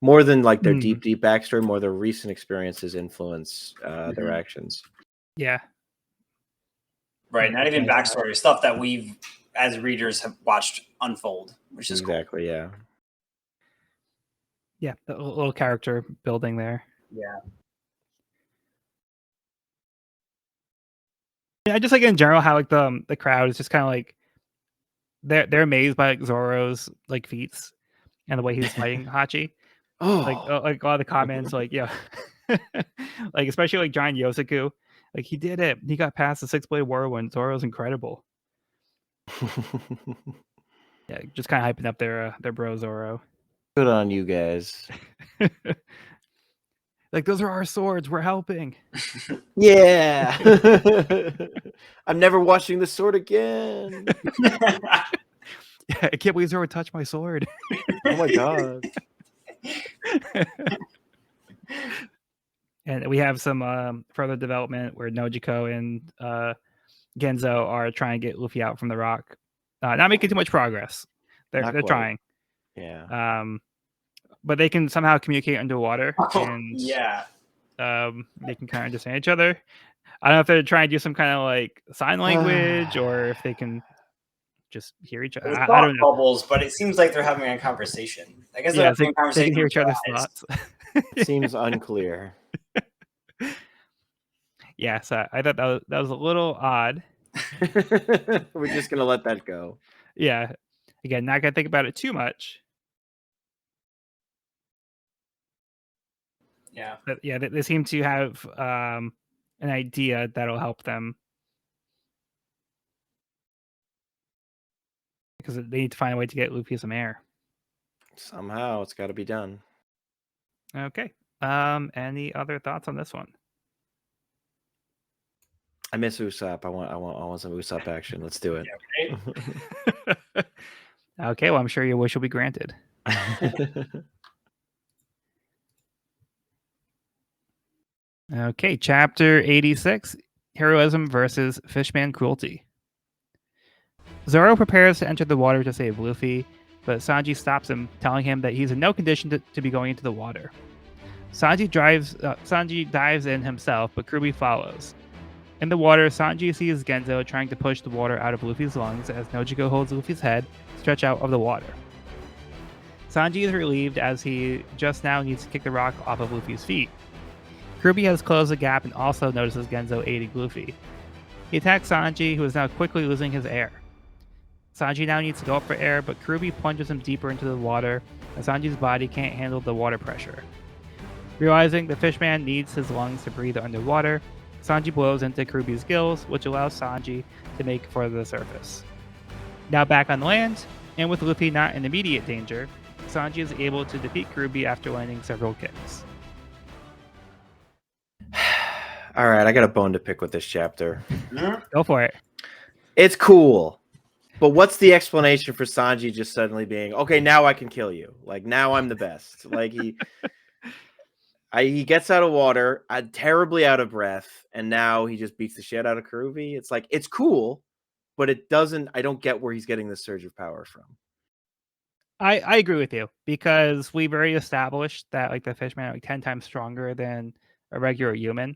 more than like their deep backstory, more their recent experiences influence their actions. Yeah. Right. Not even backstory, stuff that we've as readers have watched unfold, which is exactly cool. Yeah. Yeah, the little character building there. Yeah. I just like in general how like the crowd is just kind of like they're amazed by like Zoro's like feats and the way he's fighting Hachi. Like a lot of the comments like yeah, like especially like Giant Yosaku, like he did it. He got past the 6-blade whirlwind. Zoro's incredible. Yeah, just kind of hyping up their bro Zoro. Good on you guys. Like those are our swords. We're helping. Yeah. I'm never watching the sword again. Yeah, I can't believe Zoro touched my sword. Oh my god. And we have some further development where Nojiko and Genzo are trying to get Luffy out from the rock. Not making too much progress. They're trying. Yeah. But they can somehow communicate underwater, and yeah, they can kind of understand each other. I don't know if they're trying to do some kind of like sign language or if they can just hear each other. I don't know. Bubbles, but it seems like they're having a conversation. I guess yeah, they're having a conversation. They can hear each other's thoughts. Seems unclear. Yeah, so I thought that was a little odd. We're just gonna let that go. Yeah, again, not gonna think about it too much. Yeah, but yeah, they seem to have an idea that'll help them because they need to find a way to get Luffy some air. Somehow, it's got to be done. Okay. Any other thoughts on this one? I miss Usopp. I want some Usopp action. Let's do it. Yeah, right? Okay, well, I'm sure your wish will be granted. Okay, chapter 86, Heroism versus Fishman Cruelty. Zoro prepares to enter the water to save Luffy, but Sanji stops him, telling him that he's in no condition to be going into the water. Sanji dives in himself, but Kurubi follows. In the water, Sanji sees Genzo trying to push the water out of Luffy's lungs as Nojiko holds Luffy's head stretched out of the water. Sanji is relieved as he just now needs to kick the rock off of Luffy's feet. Kurubi has closed the gap and also notices Genzo aiding Luffy. He attacks Sanji, who is now quickly losing his air. Sanji now needs to go up for air, but Kurubi plunges him deeper into the water, as Sanji's body can't handle the water pressure. Realizing the fishman needs his lungs to breathe underwater, Sanji blows into Kurubi's gills, which allows Sanji to make for the surface. Now back on land, and with Luffy not in immediate danger, Sanji is able to defeat Kurubi after landing several kicks. All right, I got a bone to pick with this chapter. Go for it. It's cool, but what's the explanation for Sanji just suddenly being okay? Now I can kill you. Like now I'm the best. Like he gets out of water, terribly out of breath, and now he just beats the shit out of Karuvi. It's like it's cool, but it doesn't. I don't get where he's getting this surge of power from. I agree with you because we've already established that like the Fishman are like 10 times stronger than a regular human.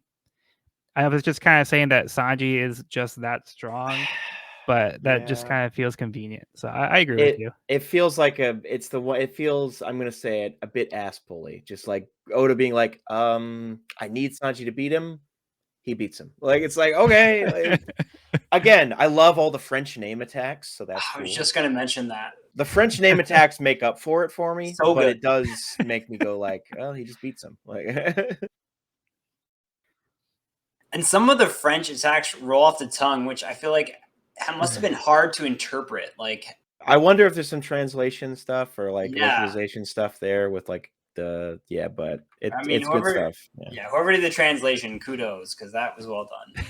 I was just kind of saying that Sanji is just that strong, but that just kind of feels convenient. So I agree with you. It feels like it feels, I'm gonna say it, a bit ass pulley. Just like Oda being like, I need Sanji to beat him. He beats him. Like it's like, okay. Again, I love all the French name attacks, so that's cool. I was just gonna mention that. The French name attacks make up for it for me, So but good. it does make me go like, oh, he just beats him. Like And some of the French attacks roll off the tongue, which I feel like must have been hard to interpret. Like, I wonder if there's some translation stuff or like Yeah. localization stuff there with like but it's good whoever- stuff. Whoever did the translation, kudos, because that was well done.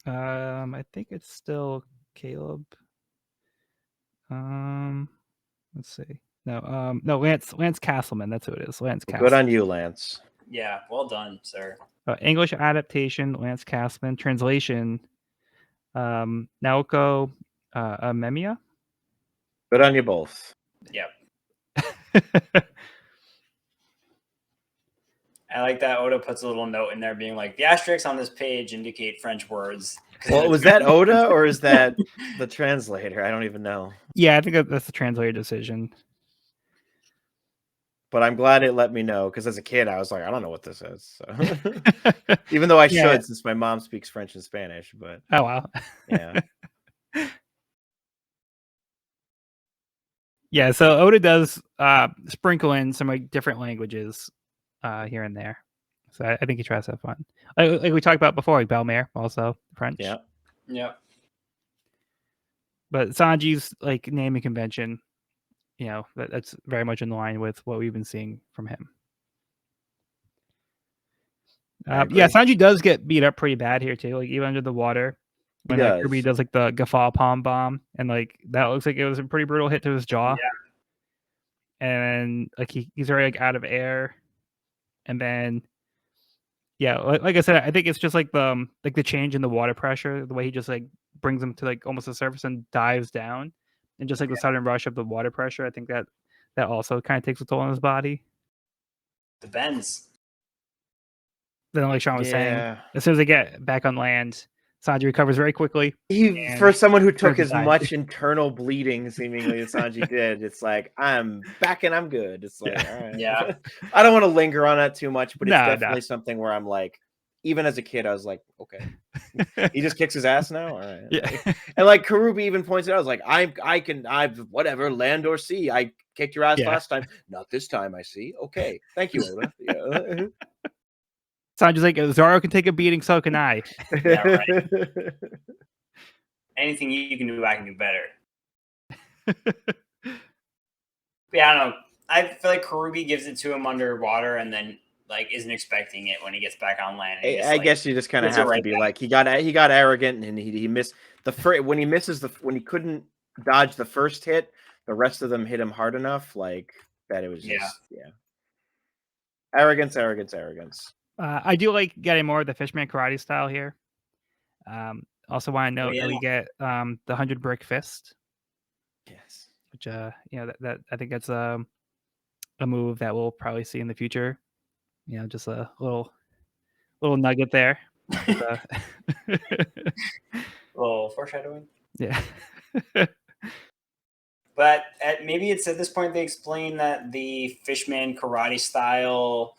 Yeah. I think it's still Caleb. Let's see. No, Lance Castleman. That's who it is. Lance Castleman. Good on you, Lance. Yeah, well done, sir. English adaptation, Lance Castleman. Translation, Naoko Memia. Good on you both. Yep. I like that Oda puts a little note in there being like, the asterisks on this page indicate French words. Well, was that Oda or is that the translator? I don't even know. Yeah, I think that's the translator decision. But I'm glad it let me know because as a kid, I was like, I don't know what this is. So. Even though I should, since my mom speaks French and Spanish. But oh wow, yeah, yeah. So Oda does sprinkle in some like different languages here and there. So I think he tries to have fun. Like we talked about before, like Belmare, also French. Yeah. Yep. But Sanji's like naming convention, you know, that's very much in line with what we've been seeing from him. Yeah, Sanji does get beat up pretty bad here too, like even under the water. When Kirby does like the Gaffa Palm Bomb, and like that looks like it was a pretty brutal hit to his jaw. Yeah. And like he's already like out of air, and then yeah, like I said, I think it's just like the change in the water pressure, the way he just like brings him to like almost the surface and dives down, and just like the sudden rush of the water pressure. I think that also kind of takes a toll on his body. The bends. Then, like Sean was saying, as soon as they get back on land, Sanji recovers very quickly. For someone who took as much internal bleeding, seemingly, as Sanji did, it's like, I'm back and I'm good. It's like, all right. Yeah. I don't want to linger on that too much, but it's definitely something where I'm like, even as a kid, I was like, okay. He just kicks his ass now? All right. Yeah. And like Karubi even points it out, I was like, I've whatever, land or sea. I kicked your ass last time. Not this time, I see. Okay. Thank you, Oda. Yeah. Sanji's like, Zoro can take a beating, so can I. Yeah, right. Anything you can do, I can do better. Yeah, I don't know. I feel like Karubi gives it to him underwater and then like isn't expecting it when he gets back on land. I guess you just kind of have to be back. Like he got arrogant and he missed the first when he couldn't dodge the first hit, the rest of them hit him hard enough like that it was just arrogance. I do like getting more of the Fishman karate style here. Also want to note that we get the 100 brick fist. Yes. Which you know that I think that's a move that we'll probably see in the future. You know, just a little nugget there. Little foreshadowing. Yeah. But maybe it's at this point they explain that the Fishman karate style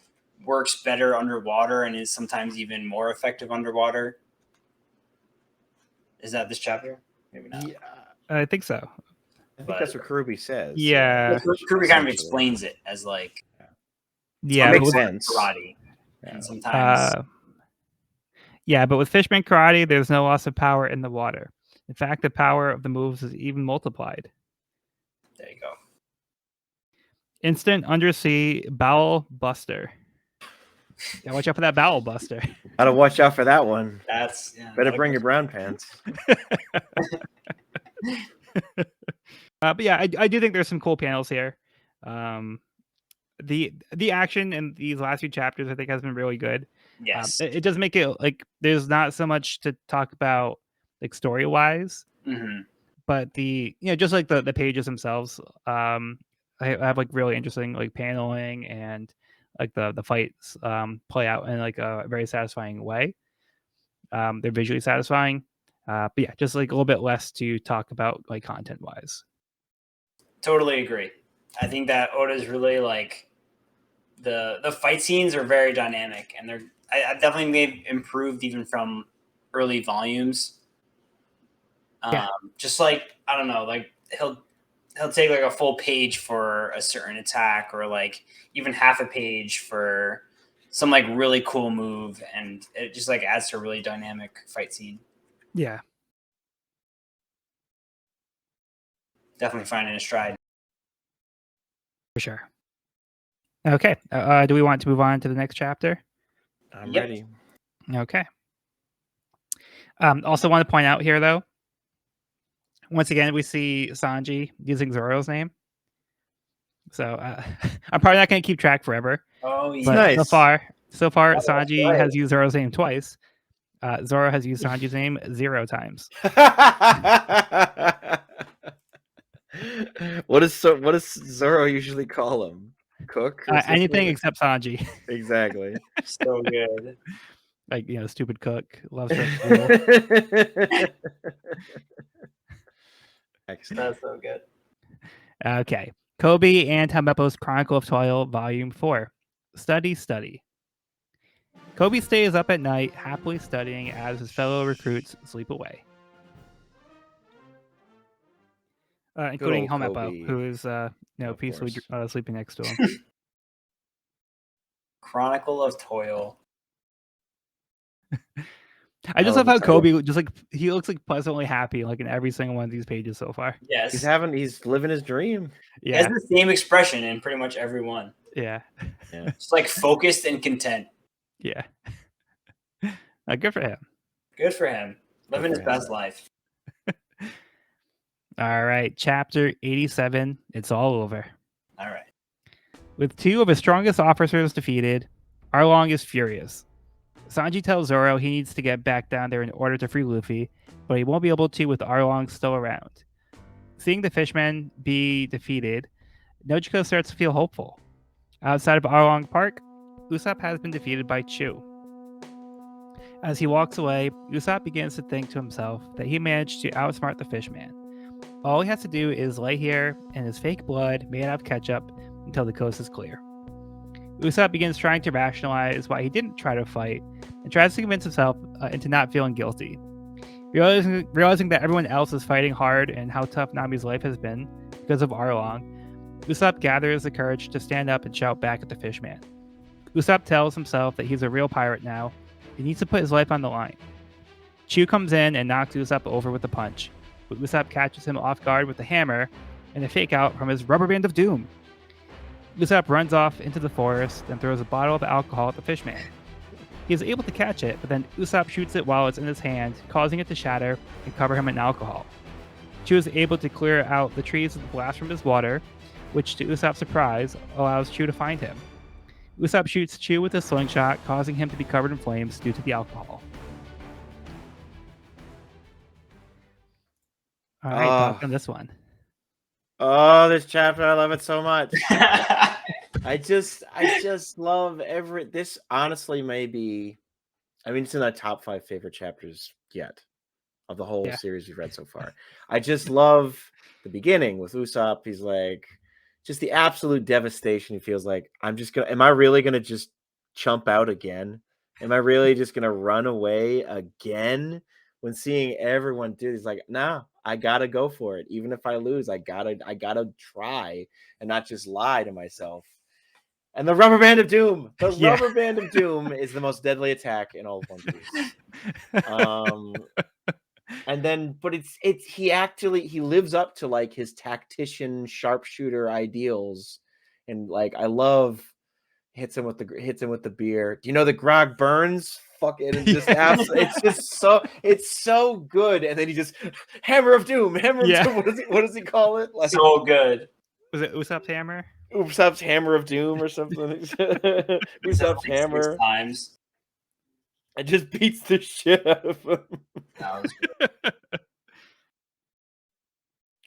works better underwater and is sometimes even more effective underwater. Is that this chapter? Maybe not. Yeah, I think so. I think that's what Karubi says. Yeah. Karubi kind of explains it as like it makes sense. Karate. And sometimes but with Fishman karate, there's no loss of power in the water. In fact, the power of the moves is even multiplied. There you go. Instant undersea bowel buster. Yeah, watch out for that bowel buster. Gotta watch out for that one. That's Better bring your brown pants. But yeah, I do think there's some cool panels here. The action in these last few chapters I think has been really good. Yes. It does make it like there's not so much to talk about like story wise, but just like the pages themselves. I have like really interesting like paneling and like the fights play out in like a very satisfying way. They're visually satisfying. But yeah, just like a little bit less to talk about like content wise. Totally agree. I think that Oda's really like the fight scenes are very dynamic, and I definitely they've improved even from early volumes. Just like I don't know, like he'll take like a full page for a certain attack, or like even half a page for some like really cool move, and it just like adds to a really dynamic fight scene. Yeah, definitely finding a stride. For sure. Okay. Do we want to move on to the next chapter? I'm ready. Okay. Also want to point out here, though, once again, we see Sanji using Zoro's name. So I'm probably not going to keep track forever. Oh, yeah. But nice. So far, Sanji has used Zoro's name twice. Zoro has used Sanji's name 0 times. What does Zoro usually call him? Cook? Anything except Sanji. Exactly. So good. Like, stupid cook. Loves her. Excellent. That's so good. Okay. Kobe and Helmeppo's Chronicle of Toil, Volume 4. Study. Kobe stays up at night, happily studying as his fellow recruits sleep away. Including Helmeppo, who is peacefully sleeping next to him. Chronicle of Toil. I just love how Kobe he looks like pleasantly happy like in every single one of these pages so far. Yes. He's living his dream. Yeah. He has the same expression in pretty much every one. Yeah. Just like focused and content. Yeah. Good for him. Good for him. Living his best life. All right. Chapter 87. It's all over. All right. With 2 of his strongest officers defeated, Arlong is furious. Sanji tells Zoro he needs to get back down there in order to free Luffy, but he won't be able to with Arlong still around. Seeing the fishmen be defeated, Nojiko starts to feel hopeful. Outside of Arlong Park, Usopp has been defeated by Chu. As he walks away, Usopp begins to think to himself that he managed to outsmart the fishman. All he has to do is lay here in his fake blood made out of ketchup until the coast is clear. Usopp begins trying to rationalize why he didn't try to fight and tries to convince himself into not feeling guilty. Realizing that everyone else is fighting hard and how tough Nami's life has been because of Arlong, Usopp gathers the courage to stand up and shout back at the fishman. Usopp tells himself that he's a real pirate now. He needs to put his life on the line. Chu comes in and knocks Usopp over with a punch, but Usopp catches him off guard with a hammer and a fake out from his rubber band of doom. Usopp runs off into the forest and throws a bottle of alcohol at the fishman. He is able to catch it, but then Usopp shoots it while it's in his hand, causing it to shatter and cover him in alcohol. Chu is able to clear out the trees with the blast from his water, which to Usopp's surprise allows Chu to find him. Usopp shoots Chu with a slingshot, causing him to be covered in flames due to the alcohol. All right, thoughts on this one? Oh, this chapter, I love it so much. I just love this honestly may be, it's in my top 5 favorite chapters yet of the whole series we've read so far. I just love the beginning with Usopp. He's like, just the absolute devastation. He feels like, am I really gonna just chump out again? Am I really just gonna run away again? When seeing everyone do, he's like, nah, I gotta go for it. Even if I lose, I gotta try and not just lie to myself. And the rubber band of doom. The rubber band of doom is the most deadly attack in all of One Piece. And then, but he lives up to like his tactician sharpshooter ideals, and like I love hits him with the beer. Do you know the grog burns? Fuck it, and just it's so good. And then he just hammer of doom. What does he call it? Like, so good. Was it Usopp's hammer? Usopp's hammer of doom or something. Usopp's hammer. 6 times. It just beats the shit out of him. That was good.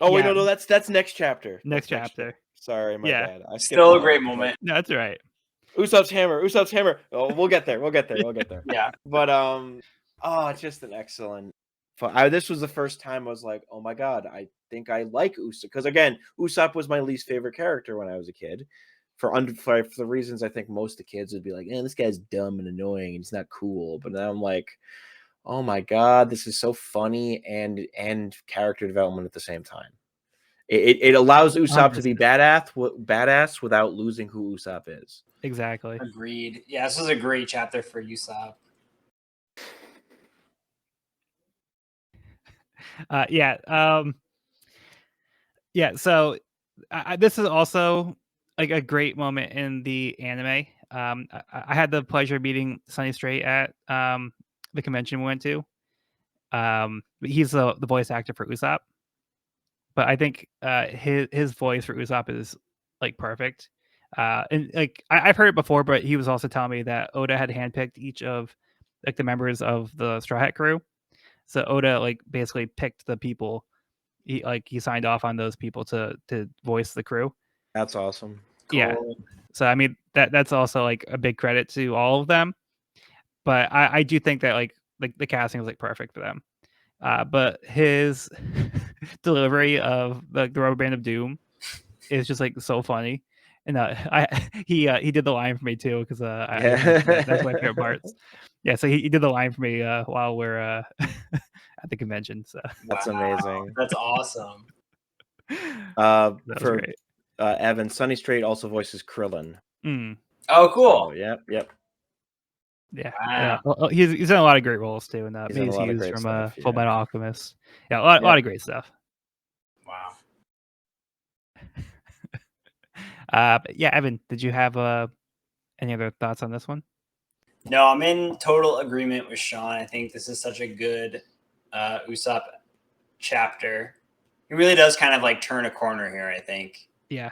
Oh wait, no, that's next chapter. Next chapter. Sorry, my bad. Still a great moment. No, that's all right. Usopp's hammer. Oh, we'll get there. Yeah. But it's just an excellent. This was the first time I was like, oh my god, I think I like Usopp, because again, Usopp was my least favorite character when I was a kid, for the reasons I think most of the kids would be like, this guy's dumb and annoying and he's not cool. But now I'm like, oh my god, this is so funny and character development at the same time. It allows Usopp to be badass without losing who Usopp is. Exactly. Agreed. Yeah, this was a great chapter for Usopp. So this is also like a great moment in the anime. I had the pleasure of meeting Sonny Strait at the convention we went to. He's the voice actor for Usopp, but I think his voice for Usopp is like perfect. And like I've heard it before, but he was also telling me that Oda had handpicked each of like the members of the Straw Hat crew. So Oda like basically picked the people. He signed off on those people to voice the crew. That's awesome. Cool. Yeah. So I mean that's also like a big credit to all of them. But I do think that like the casting was like perfect for them. But his delivery of the Rubber Band of Doom is just like so funny. And he did the line for me too, because that's my favorite parts. Yeah, so he did the line for me while we're at the convention. So that's amazing. That's awesome. That was great. Evan, Sonny Strait also voices Krillin. Oh, cool. So, yep. Yeah, wow. He's in a lot of great roles too, and he's Hughes from stuff, Full Metal Alchemist. Yeah, a lot of great stuff. Wow. Evan, did you have any other thoughts on this one? No, I'm in total agreement with Sean. I think this is such a good Usopp chapter. He really does kind of like turn a corner here, I think. Yeah.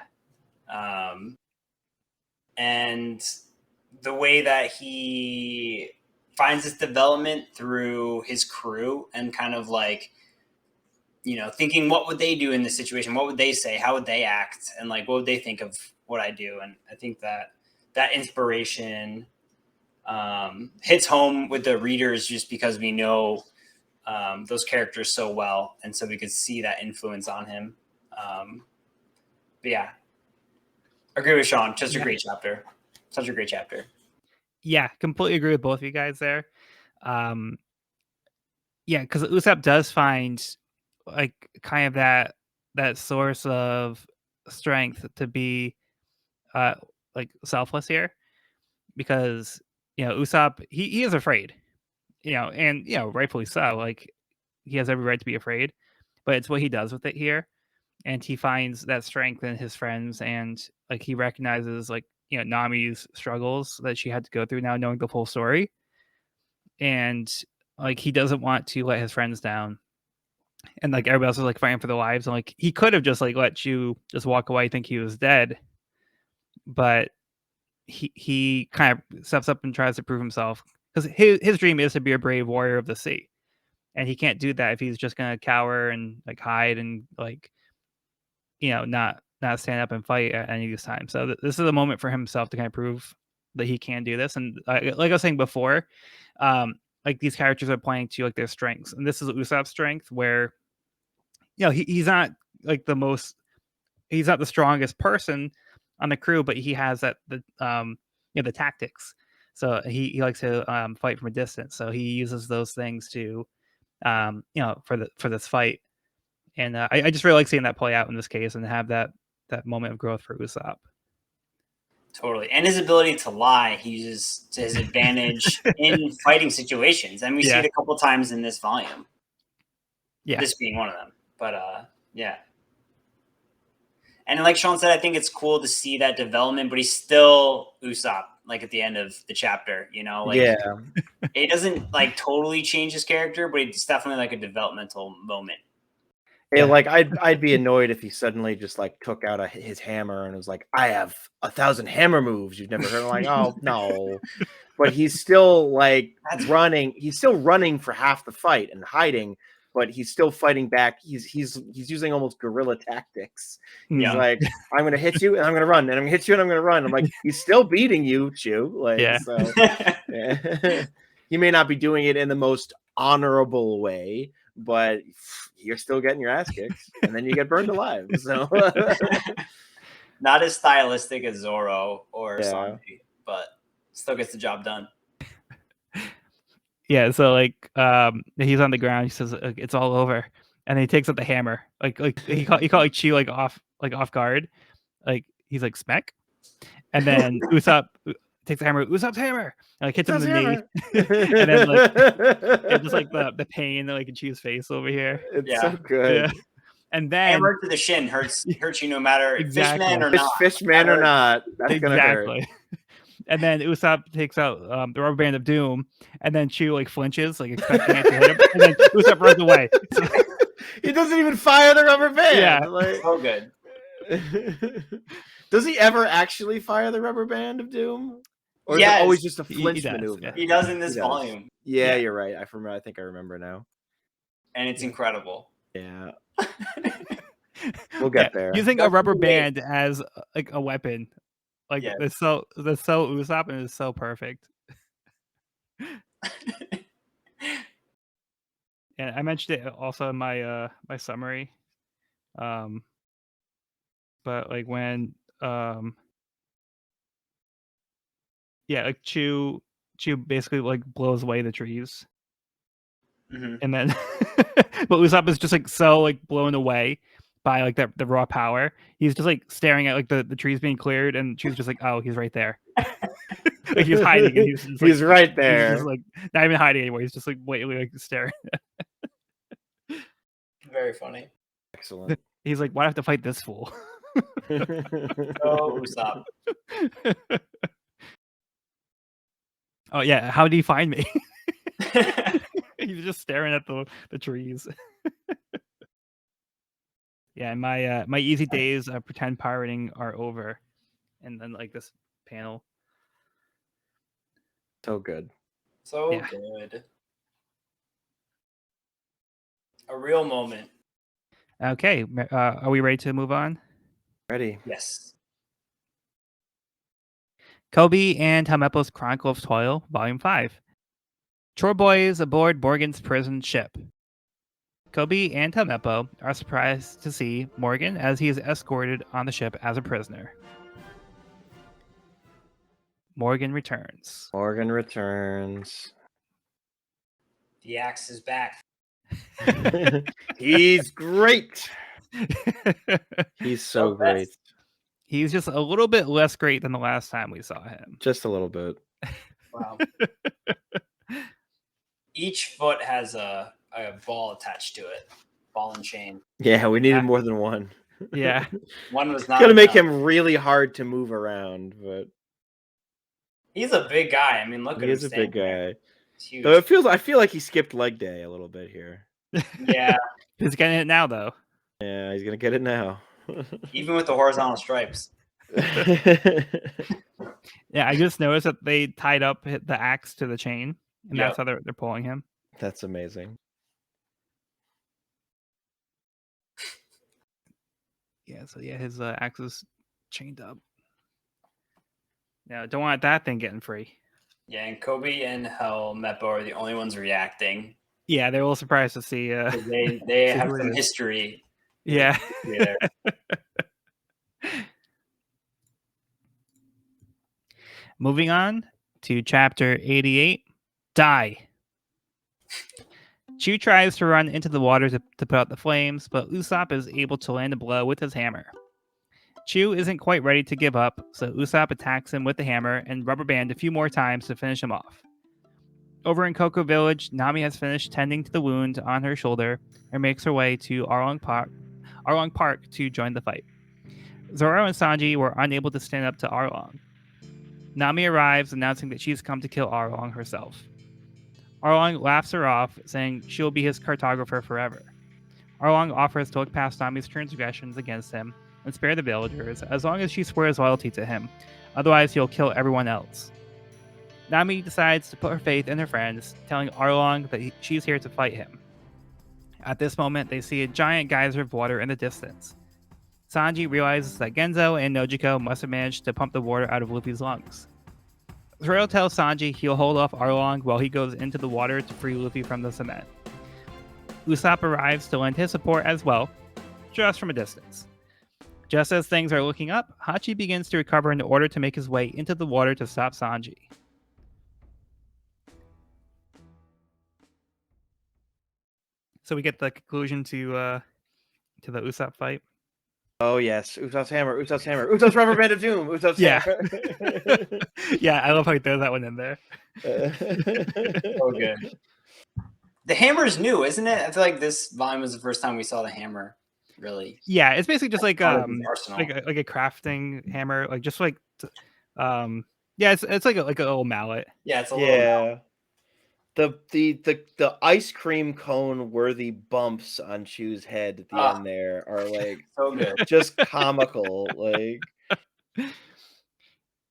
And the way that he finds his development through his crew and kind of like, thinking what would they do in this situation? What would they say? How would they act? And like, what would they think of what I do? And I think that inspiration hits home with the readers just because we know those characters so well. And so we could see that influence on him. But yeah, agree with Sean. Just a great chapter. Such a great chapter. Yeah, completely agree with both of you guys there. Because Usopp does find like kind of that source of strength to be like selfless here, because Usopp he is afraid, and rightfully so. Like he has every right to be afraid, but it's what he does with it here, and he finds that strength in his friends, and like he recognizes like Nami's struggles that she had to go through now, knowing the full story, and like he doesn't want to let his friends down, and like everybody else is like fighting for their lives, and like he could have just like let you just walk away, think he was dead, but he kind of steps up and tries to prove himself, because his dream is to be a brave warrior of the sea, and he can't do that if he's just gonna cower and like hide and like not stand up and fight at any of these times. So this is a moment for himself to kind of prove that he can do this. And like I was saying before, like these characters are playing to like their strengths, and this is Usopp's strength, where he's not like he's not the strongest person on the crew, but he has the tactics. So he likes to fight from a distance. So he uses those things to for this fight. And I just really like seeing that play out in this case and have that moment of growth for Usopp. Totally. And his ability to lie, he uses to his advantage in fighting situations. And we see it a couple times in this volume. Yeah. This being one of them. But yeah. And like Sean said, I think it's cool to see that development, but he's still Usopp, like at the end of the chapter, you know, like Yeah. it doesn't like totally change his character, but it's definitely like a developmental moment. Yeah, Yeah. like I'd be annoyed if he suddenly just like took out his hammer and was like, "I have 1,000 hammer moves you've never heard." I'm like, oh no, but he's still like running. He's still running for half the fight and hiding, but he's still fighting back. He's using almost guerrilla tactics. He's Yeah. like, "I'm gonna hit you and I'm gonna run, and I'm gonna hit you and I'm gonna run." I'm like, he's still beating you, Chew. Like, Yeah. so yeah. He may not be doing it in the most honorable way, but you're still getting your ass kicked, and then you get burned alive. So Not as stylistic as Zoro or Yeah. Sanji, but still gets the job done. Yeah, so like he's on the ground, he says it's all over. And then he takes out the hammer. Like he caught like Chew like off guard. Like he's like smack. And then Usopp takes the hammer, Usopp's hammer, and like hits him in the knee. And then like yeah, just like the pain like in Chew's face over here. It's Yeah. so good. Yeah. And then Hammer to the shin hurts you no matter Exactly. fishman or not. Fishman or not, that's gonna hurt. exactly. And then Usopp takes out the rubber band of doom, and then Chew like flinches, like expecting it to hit him, and then Usopp runs away. He doesn't even fire the rubber band. Yeah. Like, So good. does he ever actually fire the rubber band of doom? Or is Yes. it always just a He flinch does, maneuver? yeah. He does in this He does. volume, Yeah, Yeah. you're right. I think I remember now. and it's incredible. Yeah. We'll get there. Using a That's rubber great. band as like a weapon, like Yes. that's so Usopp and it's so perfect. And I mentioned it also in my my summary, but like when yeah, like Chew basically like blows away the trees, Mhm. and then but Usopp is just like so like blown away by like the raw power. He's just like staring at like the trees being cleared, and Chew's just like, oh, he's right there. Like he's hiding, and he's just, like, He's right he's there. just like not even hiding anymore. He's just like blatantly like staring. Very funny. Excellent. He's like, why do I have to fight this fool? Oh, Usopp. Oh yeah, how do you find me? He's just staring at the trees. Yeah, and my easy days of pretend pirating are over, and then like this panel. So good. So Yeah. good. A real moment. Okay, are we ready to move on? Ready? Yes. Kobe and Helmeppo's Chronicle of Toil, Volume 5. Chore boys aboard Morgan's prison ship. Kobe and Helmeppo are surprised to see Morgan as he is escorted on the ship as a prisoner. Morgan returns. Morgan returns. The axe is back. He's great. He's so The best. great. He's just a little bit less great than the last time we saw him. Just a little bit. Wow. Each foot has a ball attached to it. Ball and chain. Yeah, we needed Yeah. more than one. Yeah. One was It's not gonna make enough. him really hard to move around, but He's a big guy. I mean, look at he him. is a big standing there. guy. It's huge. Though I feel like he skipped leg day a little bit here. Yeah. He's getting it now, though. Yeah, he's gonna get it now. Even with the horizontal stripes. Yeah, I just noticed that they tied up the axe to the chain, and Yep. that's how they're pulling him. That's amazing. Yeah, so yeah, his axe is chained up. Yeah, don't want that thing getting free. Yeah, and Kobe and Helmeppo are the only ones reacting. Yeah, they're a little surprised to see. 'Cause they See have who it some is. history. Yeah. There. Moving on to chapter 88, Die. Chew tries to run into the water to put out the flames, but Usopp is able to land a blow with his hammer. Chew isn't quite ready to give up, so Usopp attacks him with the hammer and rubber band a few more times to finish him off. Over in Cocoa Village, Nami has finished tending to the wound on her shoulder and makes her way to Arlong Park to join the fight. Zoro and Sanji were unable to stand up to Arlong. Nami arrives, announcing that she's come to kill Arlong herself. Arlong laughs her off, saying she'll be his cartographer forever. Arlong offers to look past Nami's transgressions against him and spare the villagers as long as she swears loyalty to him. Otherwise, he'll kill everyone else. Nami decides to put her faith in her friends, telling Arlong that she's here to fight him. At this moment, they see a giant geyser of water in the distance. Sanji realizes that Genzo and Nojiko must have managed to pump the water out of Luffy's lungs. Zoro tells Sanji he'll hold off Arlong while he goes into the water to free Luffy from the cement. Usopp arrives to lend his support as well, just from a distance. Just as things are looking up, Hachi begins to recover in order to make his way into the water to stop Sanji. So we get the conclusion to the Usopp fight. Oh yes, Usopp's hammer, Usopp's hammer, Usopp's rubber band of doom, Usopp's Yeah. hammer. Yeah, I love how he throws that one in there. So good. The hammer's new, isn't it? I feel like this volume was the first time we saw the hammer. Really? Yeah, it's basically just like Part of his arsenal. like a crafting hammer, like just like yeah, it's like a little mallet. Yeah, it's a little. Yeah. The ice cream cone worthy bumps on Chu's head at the end there are like So good. just comical. Like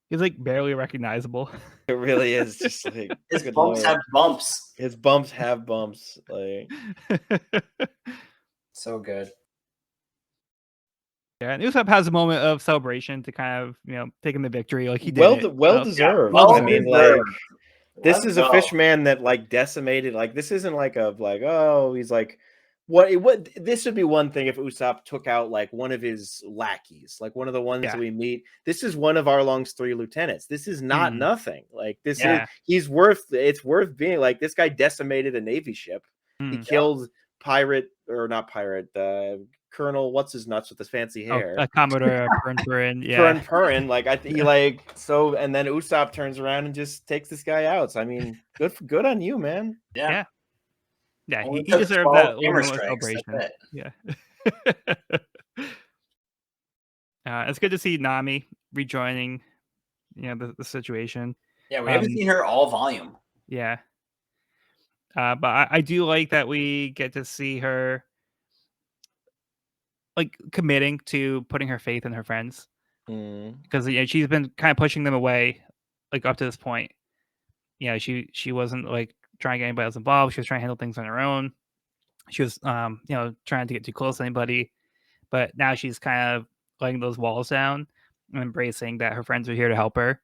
He's like barely recognizable. it really is just like His good bumps lord. have bumps. His bumps have bumps. Like So good. Yeah, and Usopp has a moment of celebration to kind of, taking the victory. Like he did. well deserved. well I mean, like deserved. this Let's is a go. fishman that like decimated. Like this isn't like oh he's like what this would be one thing if Usopp took out like one of his lackeys, like one of the ones that we meet. This is one of Arlong's 3 lieutenants. This is not nothing. Like this is it's worth being like this guy decimated a Navy ship. He killed Colonel what's his nuts with his fancy hair. Commodore Purin. Yeah. Purin. Like he like so, and then Usopp turns around and just takes this guy out. So I mean, good on you, man. Yeah. Only He took deserved 12 that hammer little strikes, celebration. that's Yeah. It's good to see Nami rejoining, the situation. Yeah, we haven't seen her all volume. Yeah. But I do like that we get to see her like committing to putting her faith in her friends, because she's been kind of pushing them away, like up to this point. She wasn't like trying to get anybody else involved. She was trying to handle things on her own. She was trying to get too close to anybody, but now she's kind of letting those walls down and embracing that her friends are here to help her,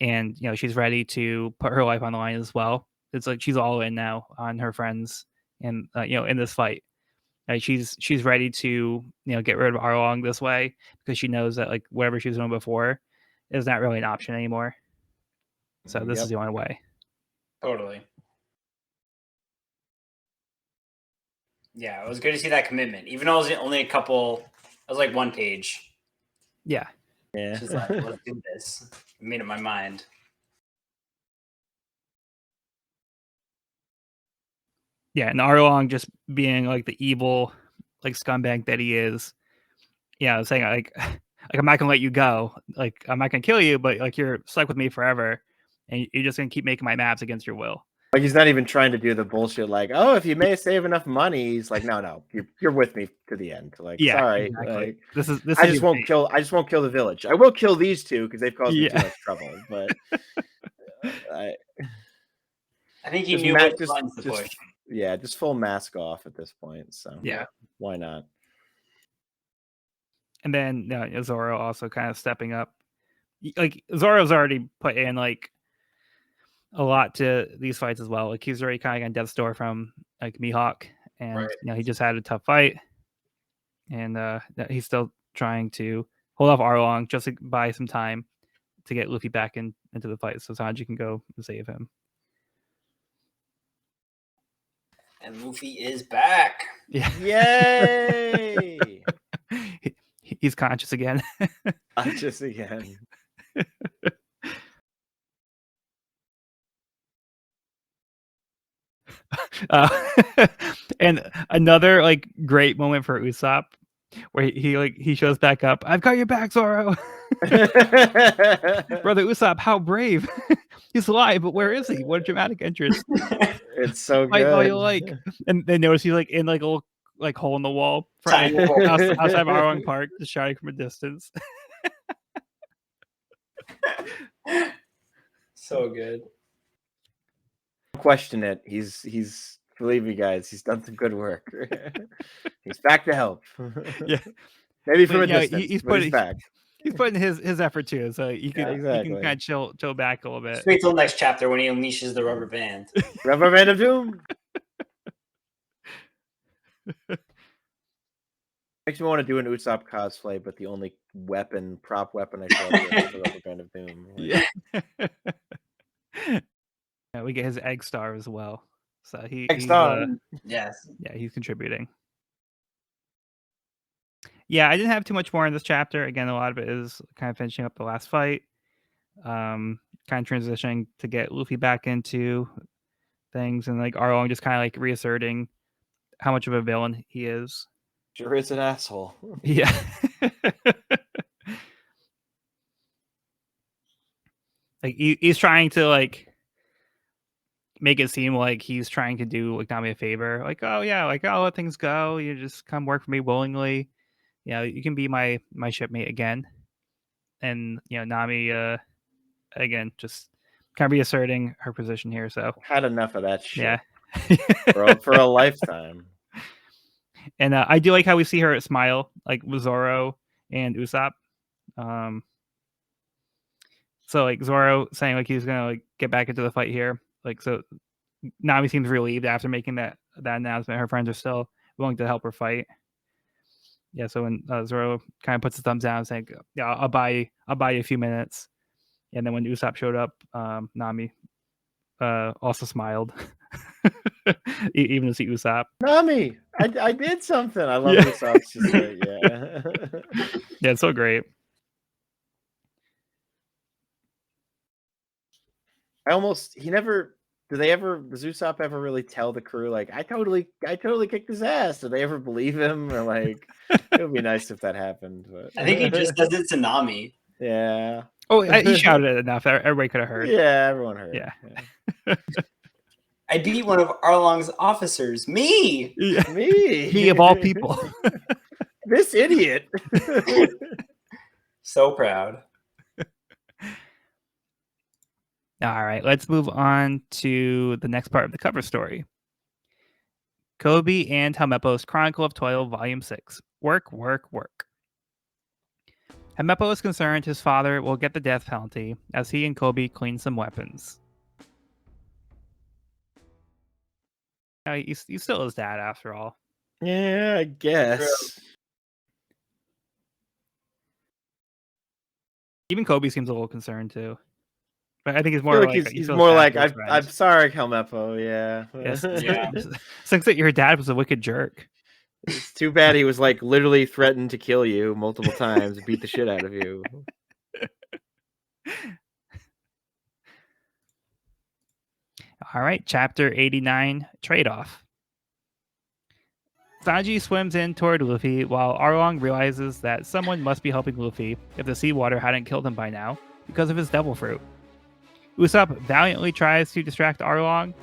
and she's ready to put her life on the line as well. It's like she's all in now on her friends, and in this fight. She's ready to get rid of Arlong this way, because she knows that like whatever she was doing before is not really an option anymore. So this is the only way. Totally. Yeah, it was good to see that commitment, even though it was only it was like 1 page. Yeah. She's like, let's do this. I made up my mind. Yeah, and Arlong just being like the evil, like scumbag that he is. Yeah, saying like I'm not gonna let you go. Like I'm not gonna kill you, but like you're stuck with me forever, and you're just gonna keep making my maps against your will. Like he's not even trying to do the bullshit. Like, oh, if you may save enough money, he's like, no, you're with me to the end. Like, yeah, sorry, exactly. like, this I just won't kill the village. I will kill these 2 because they've caused me too much trouble. But I think he knew what buttons to push. Yeah, just full mask off at this point. So yeah, why not? And then Zoro also kind of stepping up. Like Zoro's already put in like a lot to these fights as well. Like he's already kind of on death's door from like Mihawk, and he just had a tough fight, and he's still trying to hold off Arlong just to buy some time to get Luffy back into the fight, so Sanji can go and save him. And Luffy is back. Yeah. Yay! He's conscious again. Conscious again. And another like great moment for Usopp where he shows back up. I've got your back, Zoro. Brother Usopp, how brave. He's alive, but where is he? What a dramatic entrance. It's so Fight all good. you like. And they notice he's like in like a little like hole in the wall Tiny hole. outside of Arlong Park, just shouting from a distance. So good. Don't question it. He's believe me, guys. He's done some good work. He's back to help. Yeah. Maybe from a Yeah, distance. he's But he's back. He's putting his effort too, so you can exactly. you can kind of chill back a little bit. Just wait till next chapter when he unleashes the rubber band. Rubber band of doom. Makes me want to do an Usopp cosplay, but the only prop weapon I show up with is the rubber band of doom. Like, yeah, we get his egg star as well. So Egg star. Yes. Yeah, he's contributing. Yeah, I didn't have too much more in this chapter. Again, a lot of it is kind of finishing up the last fight. Kind of transitioning to get Luffy back into things, and like Arlong just kind of like reasserting how much of a villain he is. Sure is an asshole. Yeah. Like he's trying to like make it seem like he's trying to do like Nami a favor. Like, oh yeah, like I'll let things go. You just come work for me willingly. Yeah, you can be my shipmate again. And Nami again just kind of reasserting her position here. So had enough of that shit. Yeah. for a lifetime. And I do like how we see her smile, like with Zoro and Usopp. So like Zoro saying like he's gonna like get back into the fight here. Like so, Nami seems relieved after making that announcement. Her friends are still willing to help her fight. Yeah. So when Zoro kind of puts his thumbs down, saying, "Yeah, I'll buy you a few minutes," and then when Usopp showed up, Nami also smiled. Even to see Usopp. Nami, I did something. I love Usopp's just like, yeah. Yeah, it's so great. Does Usopp ever really tell the crew like I totally kicked his ass? Do they ever believe him? Or like it would be nice if that happened, but I think he just does it to Nami. Yeah. Oh, he shouted it enough. Everybody could have heard. Yeah, everyone heard. Yeah. I beat one of Arlong's officers. Me! Yeah. Me of all people. This idiot. So proud. All right, let's move on to the next part of the cover story. Kobe and Helmeppo's Chronicle of Toil, Volume 6. Work, work, work. Helmeppo is concerned his father will get the death penalty as he and Kobe clean some weapons. He's still his dad after all. Yeah, I guess. Even Kobe seems a little concerned too. But I think it's more like he's more like I'm sorry, Helmeppo. Yeah. Yes, yeah. Since that your dad was a wicked jerk. It's too bad he was like literally threatened to kill you multiple times, beat the shit out of you. All right, chapter 89, Trade-Off. Sanji swims in toward Luffy while Arlong realizes that someone must be helping Luffy if the seawater hadn't killed him by now because of his devil fruit. Usopp valiantly tries to distract Arlong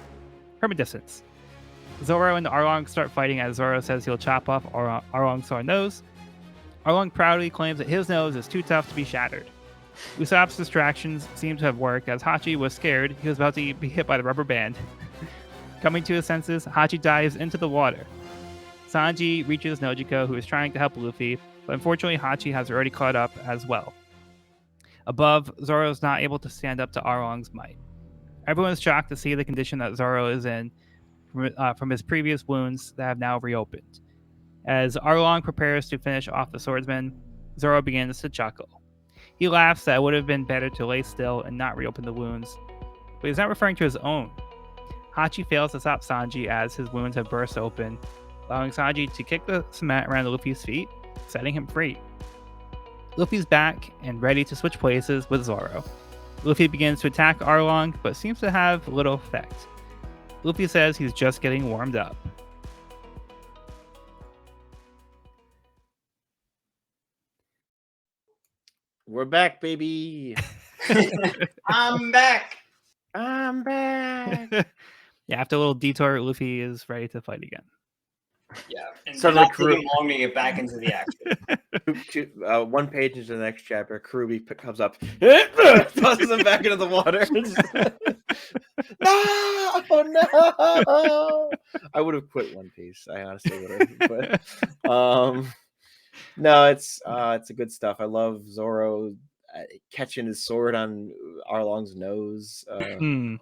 from a distance. Zoro and Arlong start fighting as Zoro says he'll chop off Arlong's sore nose. Arlong proudly claims that his nose is too tough to be shattered. Usopp's distractions seem to have worked as Hachi was scared he was about to be hit by the rubber band. Coming to his senses, Hachi dives into the water. Sanji reaches Nojiko, who is trying to help Luffy, but unfortunately Hachi has already caught up as well. Above, Zoro is not able to stand up to Arlong's might. Everyone is shocked to see the condition that Zoro is in from his previous wounds that have now reopened. As Arlong prepares to finish off the swordsman, Zoro begins to chuckle. He laughs that it would have been better to lay still and not reopen the wounds, but he's not referring to his own. Hachi fails to stop Sanji as his wounds have burst open, allowing Sanji to kick the cement around Luffy's feet, setting him free. Luffy's back and ready to switch places with Zoro. Luffy begins to attack Arlong, but seems to have little effect. Luffy says he's just getting warmed up. We're back, baby. I'm back. I'm back. Yeah, after a little detour, Luffy is ready to fight again. Yeah, and So did not like take him long to get back into the action. 1 page into the next chapter, Karubi comes up, tosses him back into the water. No, oh no! I would have quit One Piece. I honestly would have. But no, it's a good stuff. I love Zoro catching his sword on Arlong's nose. And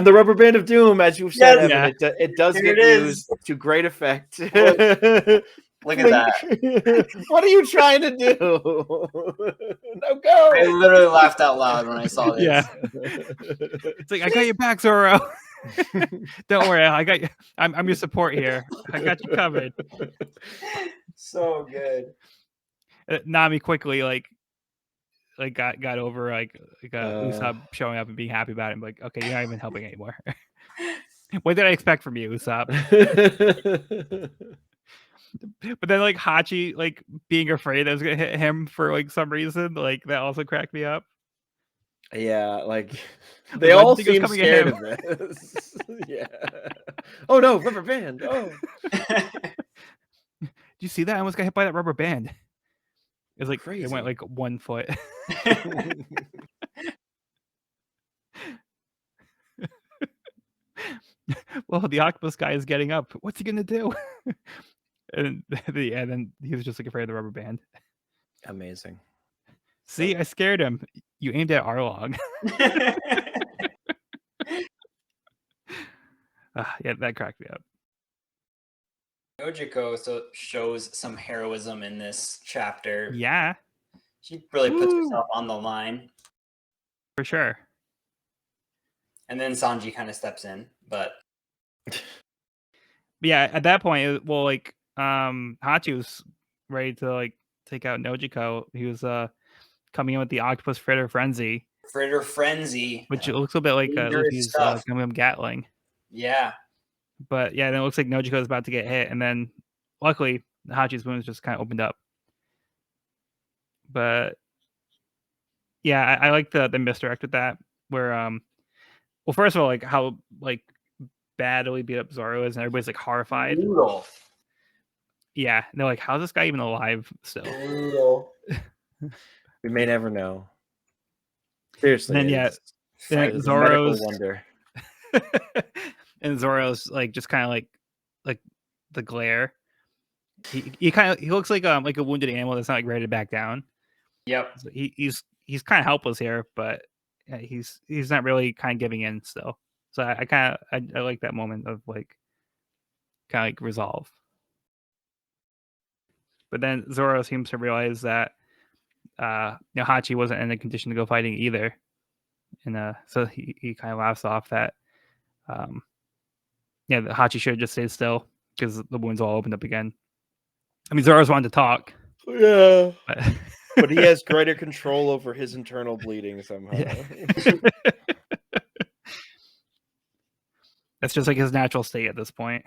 the rubber band of doom, as you've said, Yes. Evan, it does Here get it is. used to great effect. Look at that. What are you trying to do? No, go. I literally laughed out loud when I saw this. Yeah. It's like, I got your back, Zoro. Don't worry, I got you. I'm your support here. I got you covered. So good. Nami quickly got over Usopp showing up and being happy about it. I'm like, okay, you're not even helping anymore. What did I expect from you, Usopp? But then Hachi being afraid that was gonna hit him for some reason, that also cracked me up. Yeah, they all think it was seem coming at scared him. of this. Yeah. Oh no, rubber band. Oh. Did you see that? I almost got hit by that rubber band. It was Crazy. It went 1 foot. Well, the octopus guy is getting up. What's he gonna do? And then he was just afraid of the rubber band. Amazing. See, I scared him. You aimed at Arlong. Yeah, that cracked me up. Nojiko shows some heroism in this chapter. Yeah, She really puts Woo. herself on the line. for sure. And then Sanji kind of steps in, but Yeah, at that point, Hachi was ready to take out Nojiko. He was coming in with the octopus fritter frenzy, Fritter Frenzy. which it looks a bit like Dangerous Luffy's stuff. Gum Gatling. Yeah. But yeah, then it looks like Nojiko is about to get hit, and then luckily Hachi's wounds just kind of opened up. But yeah, I like the misdirect with that, where well, first of all, how badly beat up Zoro is, and everybody's horrified. Brutal. Yeah, and they're like, how's this guy even alive still? Brutal. We may never know. Seriously. And then, yeah, it's then a medical Zoro's wonder. and Zoro's just kind of like the glare. He looks like a wounded animal that's not ready to back down. Yep. So he's kind of helpless here, but yeah, he's not really kind of giving in still. So I like that moment of kind of resolve. But then Zoro seems to realize that Hachi wasn't in a condition to go fighting either, and so he kind of laughs off that. Yeah, the Hachi should have just stayed still because the wounds all opened up again. I mean, Zoro's wanted to talk. Yeah. But, But he has greater control over his internal bleeding somehow. Yeah. That's just his natural state at this point.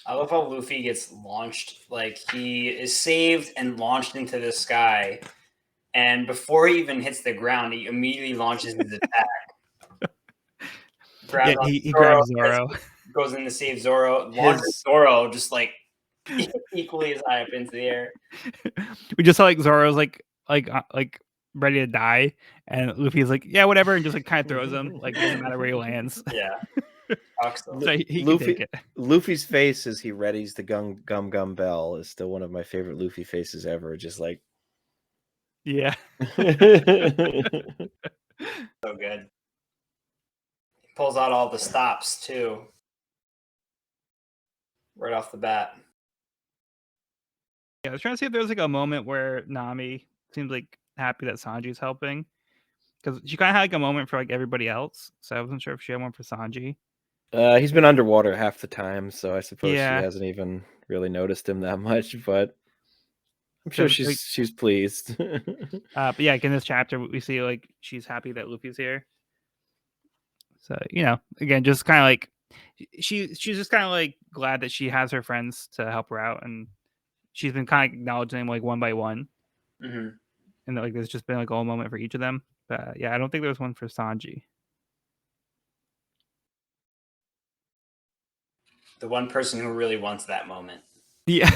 I love how Luffy gets launched. He is saved and launched into the sky. And before he even hits the ground, he immediately launches his attack. He grabs Zoro. Goes in to save Zoro. Launches Zoro just equally as high up into the air. We just saw Zoro's ready to die, and Luffy's yeah, whatever, and just kind of throws him. Doesn't matter where he lands. Yeah. So he can take it. Luffy's face as he readies the gum bell is still one of my favorite Luffy faces ever. Just yeah. So good. He pulls out all the stops too. Right off the bat. Yeah, I was trying to see if there was a moment where Nami seems happy that Sanji's helping, because she kind of had a moment for everybody else. So I wasn't sure if she had one for Sanji. He's been underwater half the time, so I suppose Yeah. she hasn't even really noticed him that much. But I'm sure she's pleased. But yeah, in this chapter we see she's happy that Luffy's here. So again, just kind of she's just kind of like glad that she has her friends to help her out, and she's been kind of acknowledging them like one by one, Mm-hmm. and like there's just been like a whole moment for each of them. But yeah, I don't think there was one for Sanji. The one person who really wants that moment. Yeah.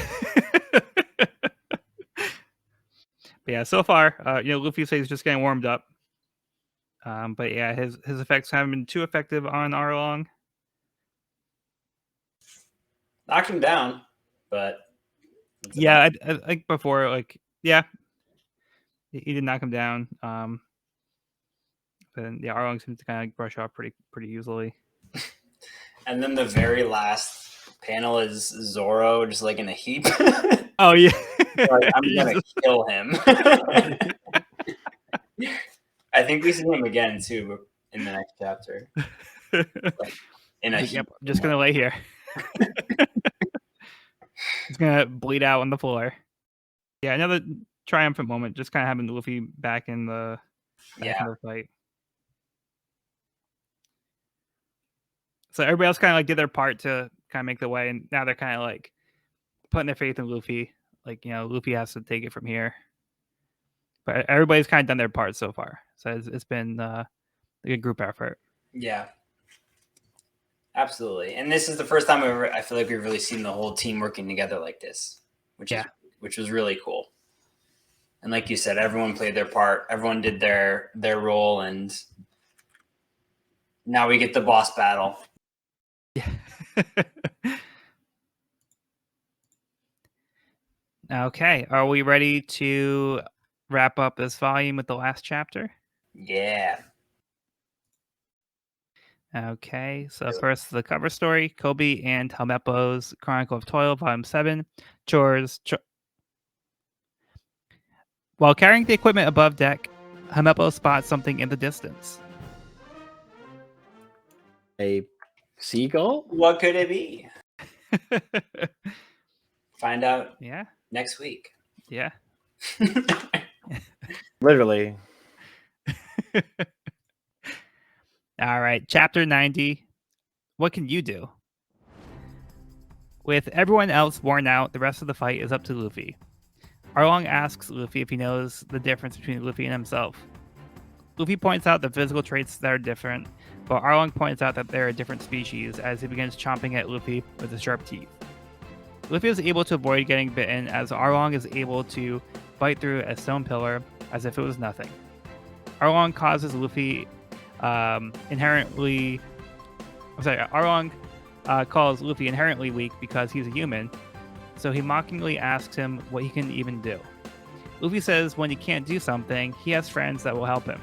But yeah, so far, Luffy says he's just getting warmed up. But yeah, his effects haven't been too effective on Arlong. Knocked him down, but yeah, I like before, like yeah, he did knock him down. But yeah, Arlong seems to kind of brush off pretty easily. And then the very last panel is Zoro just like in a heap. Oh yeah, like, I'm gonna kill him. I think we see him again too in the next chapter. Like, in a heap. Yep, I'm just gonna lay here. He's gonna bleed out on the floor. Yeah, another triumphant moment. Just kind of having Luffy back in the fight. So everybody else kind of like did their part to kind of make the way, and now they're kind of like putting their faith in Luffy. Like, Luffy has to take it from here. But everybody's kind of done their part so far. So it's been like a group effort. Yeah. Absolutely. And this is the first time I feel like we've really seen the whole team working together like this, which was really cool. And like you said, everyone played their part. Everyone did their role, and now we get the boss battle. Yeah. Okay. Are we ready to wrap up this volume with the last chapter? Yeah. Okay. So first, the cover story, Kobe and Helmeppo's Chronicle of Toil, Volume 7, Chores. While carrying the equipment above deck, Helmeppo spots something in the distance. A seagull? What could it be? Find out next week. Yeah. Literally. All right. Chapter 90. What can you do? With everyone else worn out, the rest of the fight is up to Luffy. Arlong asks Luffy if he knows the difference between Luffy and himself. Luffy points out the physical traits that are different, but Arlong points out that they're a different species as he begins chomping at Luffy with his sharp teeth. Luffy is able to avoid getting bitten as Arlong is able to bite through a stone pillar as if it was nothing. Arlong causes Luffy Arlong calls Luffy inherently weak because he's a human, so he mockingly asks him what he can even do. Luffy says when he can't do something, he has friends that will help him.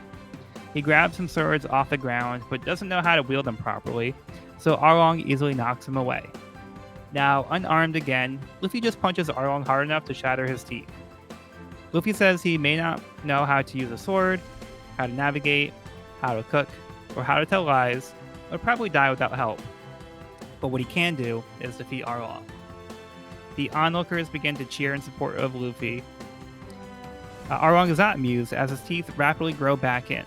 He grabs some swords off the ground, but doesn't know how to wield them properly, so Arlong easily knocks him away. Now, unarmed again, Luffy just punches Arlong hard enough to shatter his teeth. Luffy says he may not know how to use a sword, how to navigate, how to cook, or how to tell lies, or probably die without help. But what he can do is defeat Arlong. The onlookers begin to cheer in support of Luffy. Arlong is not amused as his teeth rapidly grow back in.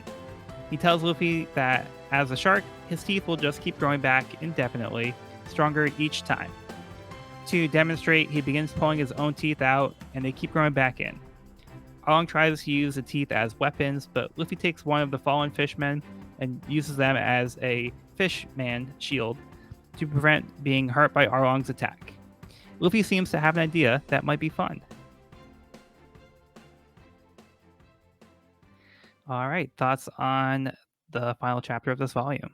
He tells Luffy that as a shark, his teeth will just keep growing back indefinitely, stronger each time. To demonstrate, he begins pulling his own teeth out, and they keep growing back in. Arlong tries to use the teeth as weapons, but Luffy takes one of the fallen fishmen and uses them as a fishman shield to prevent being hurt by Arlong's attack. Luffy seems to have an idea that might be fun. All right, thoughts on the final chapter of this volume?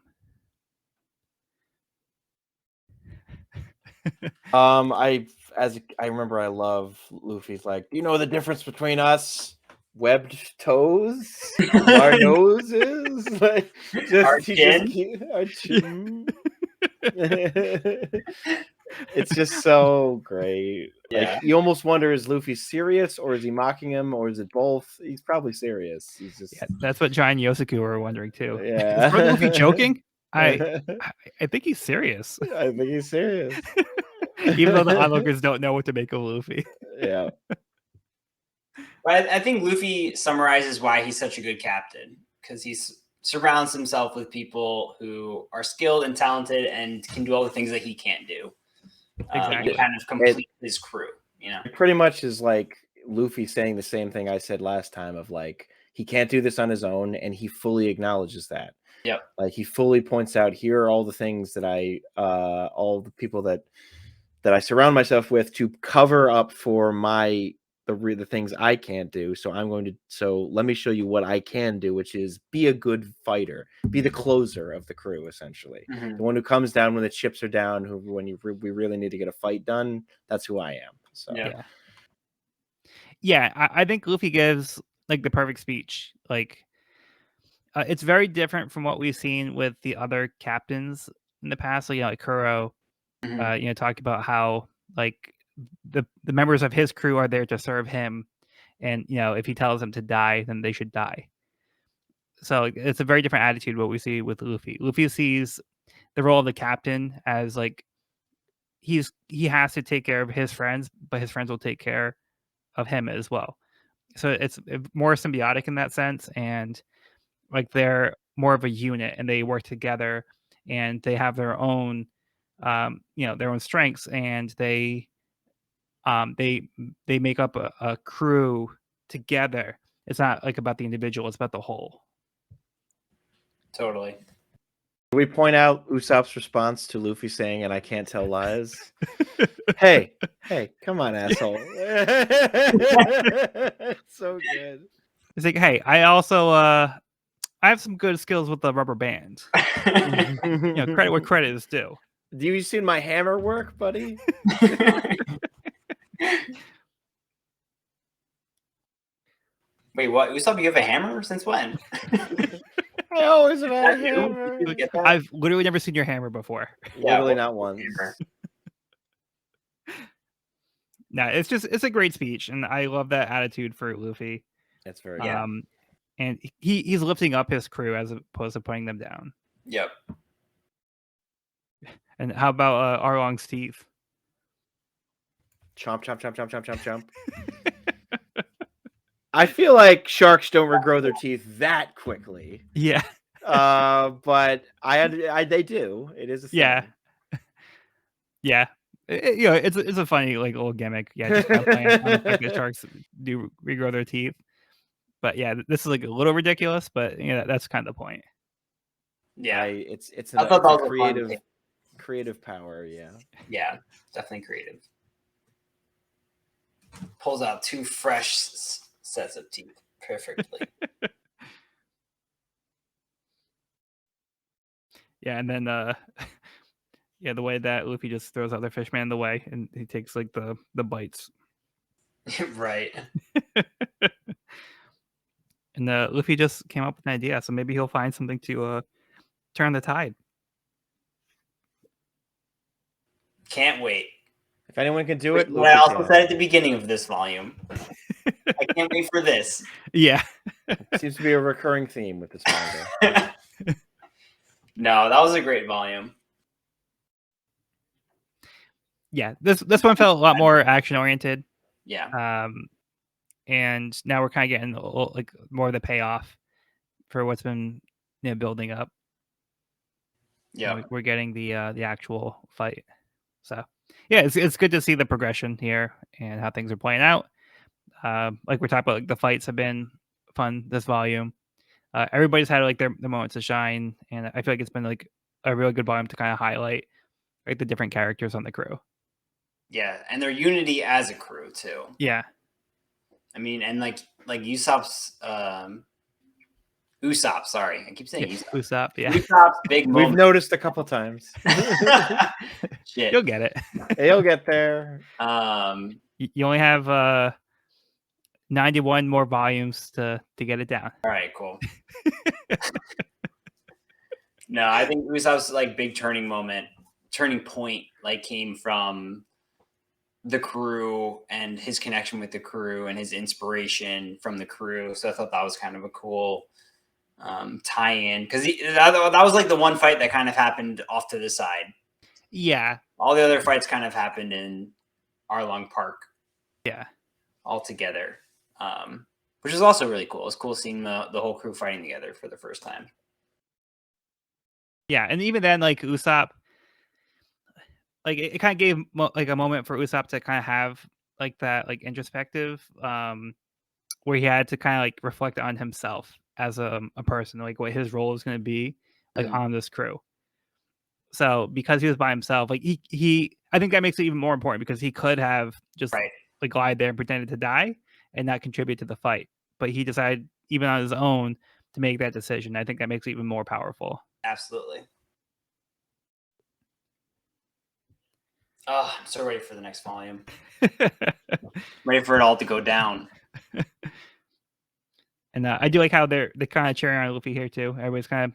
I remember I love Luffy's like, do you know the difference between us? Webbed toes? Our noses? Like, our chin? Our chin. It's just so great. Yeah. Like, you almost wonder, is Luffy serious or is he mocking him or is it both? He's probably serious. He's just that's what John and Yosuke were wondering too. Yeah. Is Luffy joking? I think he's serious. I think he's serious. Even though the onlookers don't know what to make of Luffy. Yeah. But I think Luffy summarizes why he's such a good captain, because he's surrounds himself with people who are skilled and talented and can do all the things that he can't do. Exactly. And kind of complete his crew, you know? It pretty much is like Luffy saying the same thing I said last time of like, he can't do this on his own, and he fully acknowledges that. Yep. Like, he fully points out, here are all the things that all the people that I surround myself with to cover up for the things I can't do. So let me show you what I can do, which is be a good fighter, be the closer of the crew, essentially. Mm-hmm. The one who comes down when the chips are down, we really need to get a fight done. That's who I am. So yeah, I think Luffy gives like the perfect speech. Like, it's very different from what we've seen with the other captains in the past. Like Kuro, Mm-hmm. talking about how like the members of his crew are there to serve him, and if he tells them to die, then they should die. So it's a very different attitude what we see with Luffy. Luffy sees the role of the captain as like he has to take care of his friends, but his friends will take care of him as well. So it's more symbiotic in that sense, and like they're more of a unit, and they work together, and they have their own, their own strengths, and they make up a crew together. It's not like about the individual; it's about the whole. Totally. Can we point out Usopp's response to Luffy saying, "And I can't tell lies"? hey, come on, asshole! It's so good. It's like, hey, I also I have some good skills with the rubber band. Credit where credit is due. Do you see my hammer work, buddy? Wait, what? Usopp, you have a hammer? Since when? I always have had a hammer. I've literally never seen your hammer before. Literally not once. No, it's a great speech, and I love that attitude for Luffy. That's very and he's lifting up his crew as opposed to putting them down. Yep. And how about Arlong's teeth? Chomp, chomp, chomp, chomp, chomp, chomp, chomp. I feel like sharks don't regrow their teeth that quickly. Yeah. But they do. It is a thing. Yeah. Yeah. It's a funny like little gimmick. Yeah, just kind of playing on the fact that sharks do regrow their teeth. But yeah, this is like a little ridiculous, but that's kind of the point. Yeah, it's I thought that was creative power. Yeah, definitely creative. Pulls out two fresh sets of teeth perfectly. Yeah, and then the way that Luffy just throws out the fishman in the way, and he takes like the bites. Right. And Luffy just came up with an idea, so maybe he'll find something to turn the tide. Can't wait. If anyone can do it, what I also said at the beginning of this volume. I can't wait for this. Yeah. It seems to be a recurring theme with this manga. No, that was a great volume. Yeah, this one felt a lot more action oriented. Yeah. And now we're kind of getting like more of the payoff for what's been building up. Yeah, we're getting the actual fight. So yeah, it's good to see the progression here and how things are playing out. Like we're talking about, like, the fights have been fun this volume. Everybody's had like their moments to shine, and I feel like it's been like a really good volume to kind of highlight like the different characters on the crew. Yeah, and their unity as a crew too. Yeah. I mean, and like Usopp's Usopp, sorry. I keep saying Usopp, yeah. Usopp's big moment. We've noticed a couple times. Shit. You'll get it. You'll get there. You only have 91 more volumes to get it down. All right, cool. No, I think Usopp's like big turning point like came from the crew and his connection with the crew and his inspiration from the crew. So I thought that was kind of a cool tie-in, because that was like the one fight that kind of happened off to the side. Yeah. All the other fights kind of happened in Arlong Park. Yeah. All together, which is also really cool. It's cool seeing the whole crew fighting together for the first time. Yeah, and even then, like Usopp, like it kind of gave like a moment for Usopp to kind of have like that like introspective, where he had to kind of like reflect on himself as a person, like what his role is going to be like on this crew. So because he was by himself, like he I think that makes it even more important because he could have just Right. like lied there and pretended to die and not contribute to the fight. But he decided even on his own to make that decision. I think that makes it even more powerful. Absolutely. Oh, I'm so ready for the next volume. Ready for it all to go down. And I do like how they're kind of cheering on Luffy here too. Everybody's kind of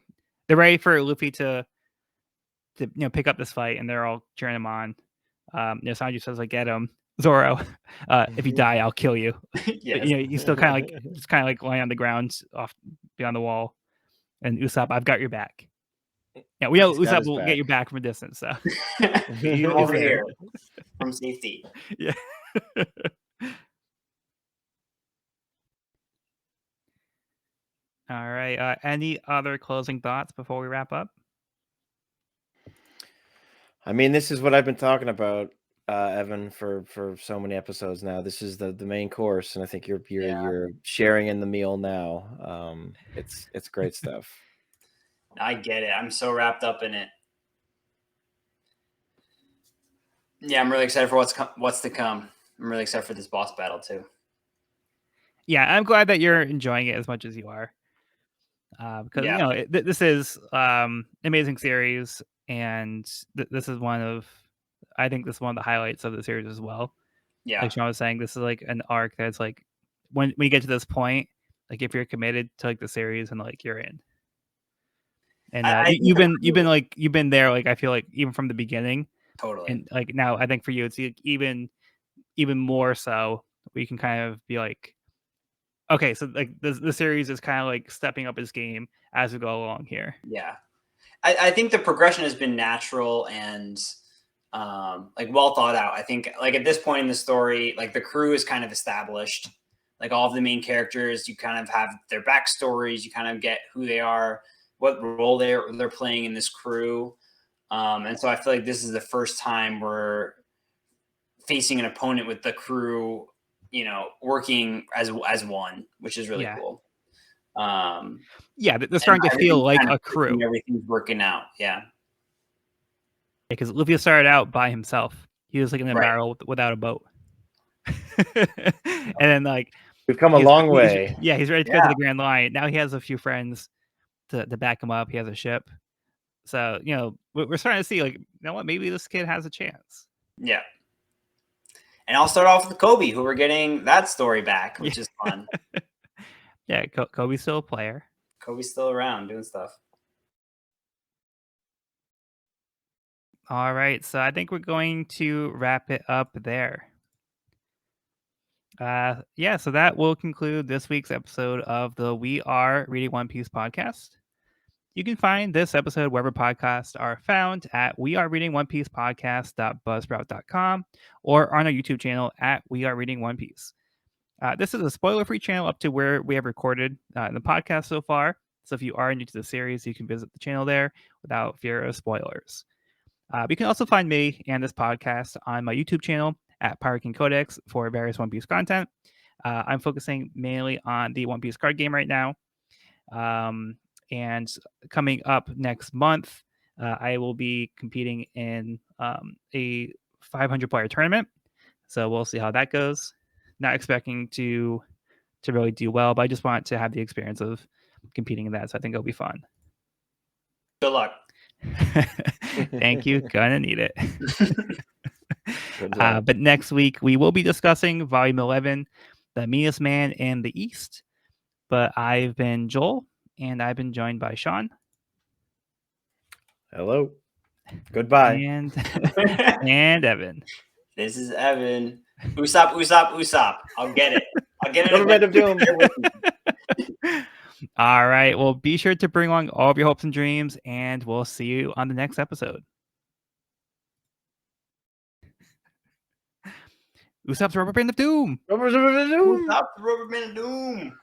they're ready for Luffy to pick up this fight, and they're all cheering him on. Sanji says like, "Get him, Zoro. If you die, I'll kill you." Yes. But he's still kind of like just kind of like lying on the ground off beyond the wall. And Usopp, I've got your back. Yeah, we know He's got Usopp his will back. get your back from a distance. So Come over here from safety. Yeah. All right. Any other closing thoughts before we wrap up? I mean, this is what I've been talking about, Evan, for so many episodes now. This is the main course, and I think you're sharing in the meal now. It's great stuff. I get it. I'm so wrapped up in it. Yeah, I'm really excited for what's to come. I'm really excited for this boss battle too. Yeah, I'm glad that you're enjoying it as much as you are. Because this is amazing series, and this is I think this is one of the highlights of the series as well. Yeah, Like Sean was saying, this is like an arc that's like when you get to this point, like if you're committed to like the series and like you're in. And you've been there, like I feel like even from the beginning, totally. and like now I think for you it's like, even more so. We can kind of be like, okay, so like the series is kind of like stepping up its game as we go along here. Yeah, I think the progression has been natural and like well thought out. I think like at this point in the story, like the crew is kind of established. Like all of the main characters, you kind of have their backstories. You kind of get who they are, what role they're playing in this crew, and so I feel like this is the first time we're facing an opponent with the crew, working as one, which is really cool. Yeah, they're starting to feel like a crew. Everything's working out. Yeah. Because Luffy started out by himself. He was like in a barrel without a boat. And then like we've come a long way. He's ready to go to the Grand Line. Now he has a few friends to back him up. He has a ship. So, we're starting to see like, you know what, maybe this kid has a chance. Yeah. And I'll start off with Kobe, who we're getting that story back, which is fun. Yeah, Kobe's still a player. Kobe's still around doing stuff. All right, so I think we're going to wrap it up there. So that will conclude this week's episode of the We Are Reading One Piece podcast. You can find this episode wherever podcasts are found at wearereadingonepiecepodcast.buzzsprout.com or on our YouTube channel at We Are Reading One Piece. This is a spoiler-free channel up to where we have recorded the podcast so far. So if you are new to the series, you can visit the channel there without fear of spoilers. You can also find me and this podcast on my YouTube channel at Pirate King Codex for various One Piece content. I'm focusing mainly on the One Piece card game right now. And coming up next month, I will be competing in a 500 player tournament. So we'll see how that goes. Not expecting to really do well, but I just want to have the experience of competing in that. So I think it'll be fun. Good luck. Thank you. Gonna need it. But next week we will be discussing Volume 11, The Meanest Man in the East. But I've been Joel, and I've been joined by Sean. Hello. Goodbye. And Evan. This is Evan. Usopp, Usopp, Usopp. I'll get it. I'll get it. Government of Doom. All right. Well, be sure to bring along all of your hopes and dreams, and we'll see you on the next episode. Usopp's Rubber Band of Doom. Rubber Band of Doom. Usopp's Rubber Band of Doom.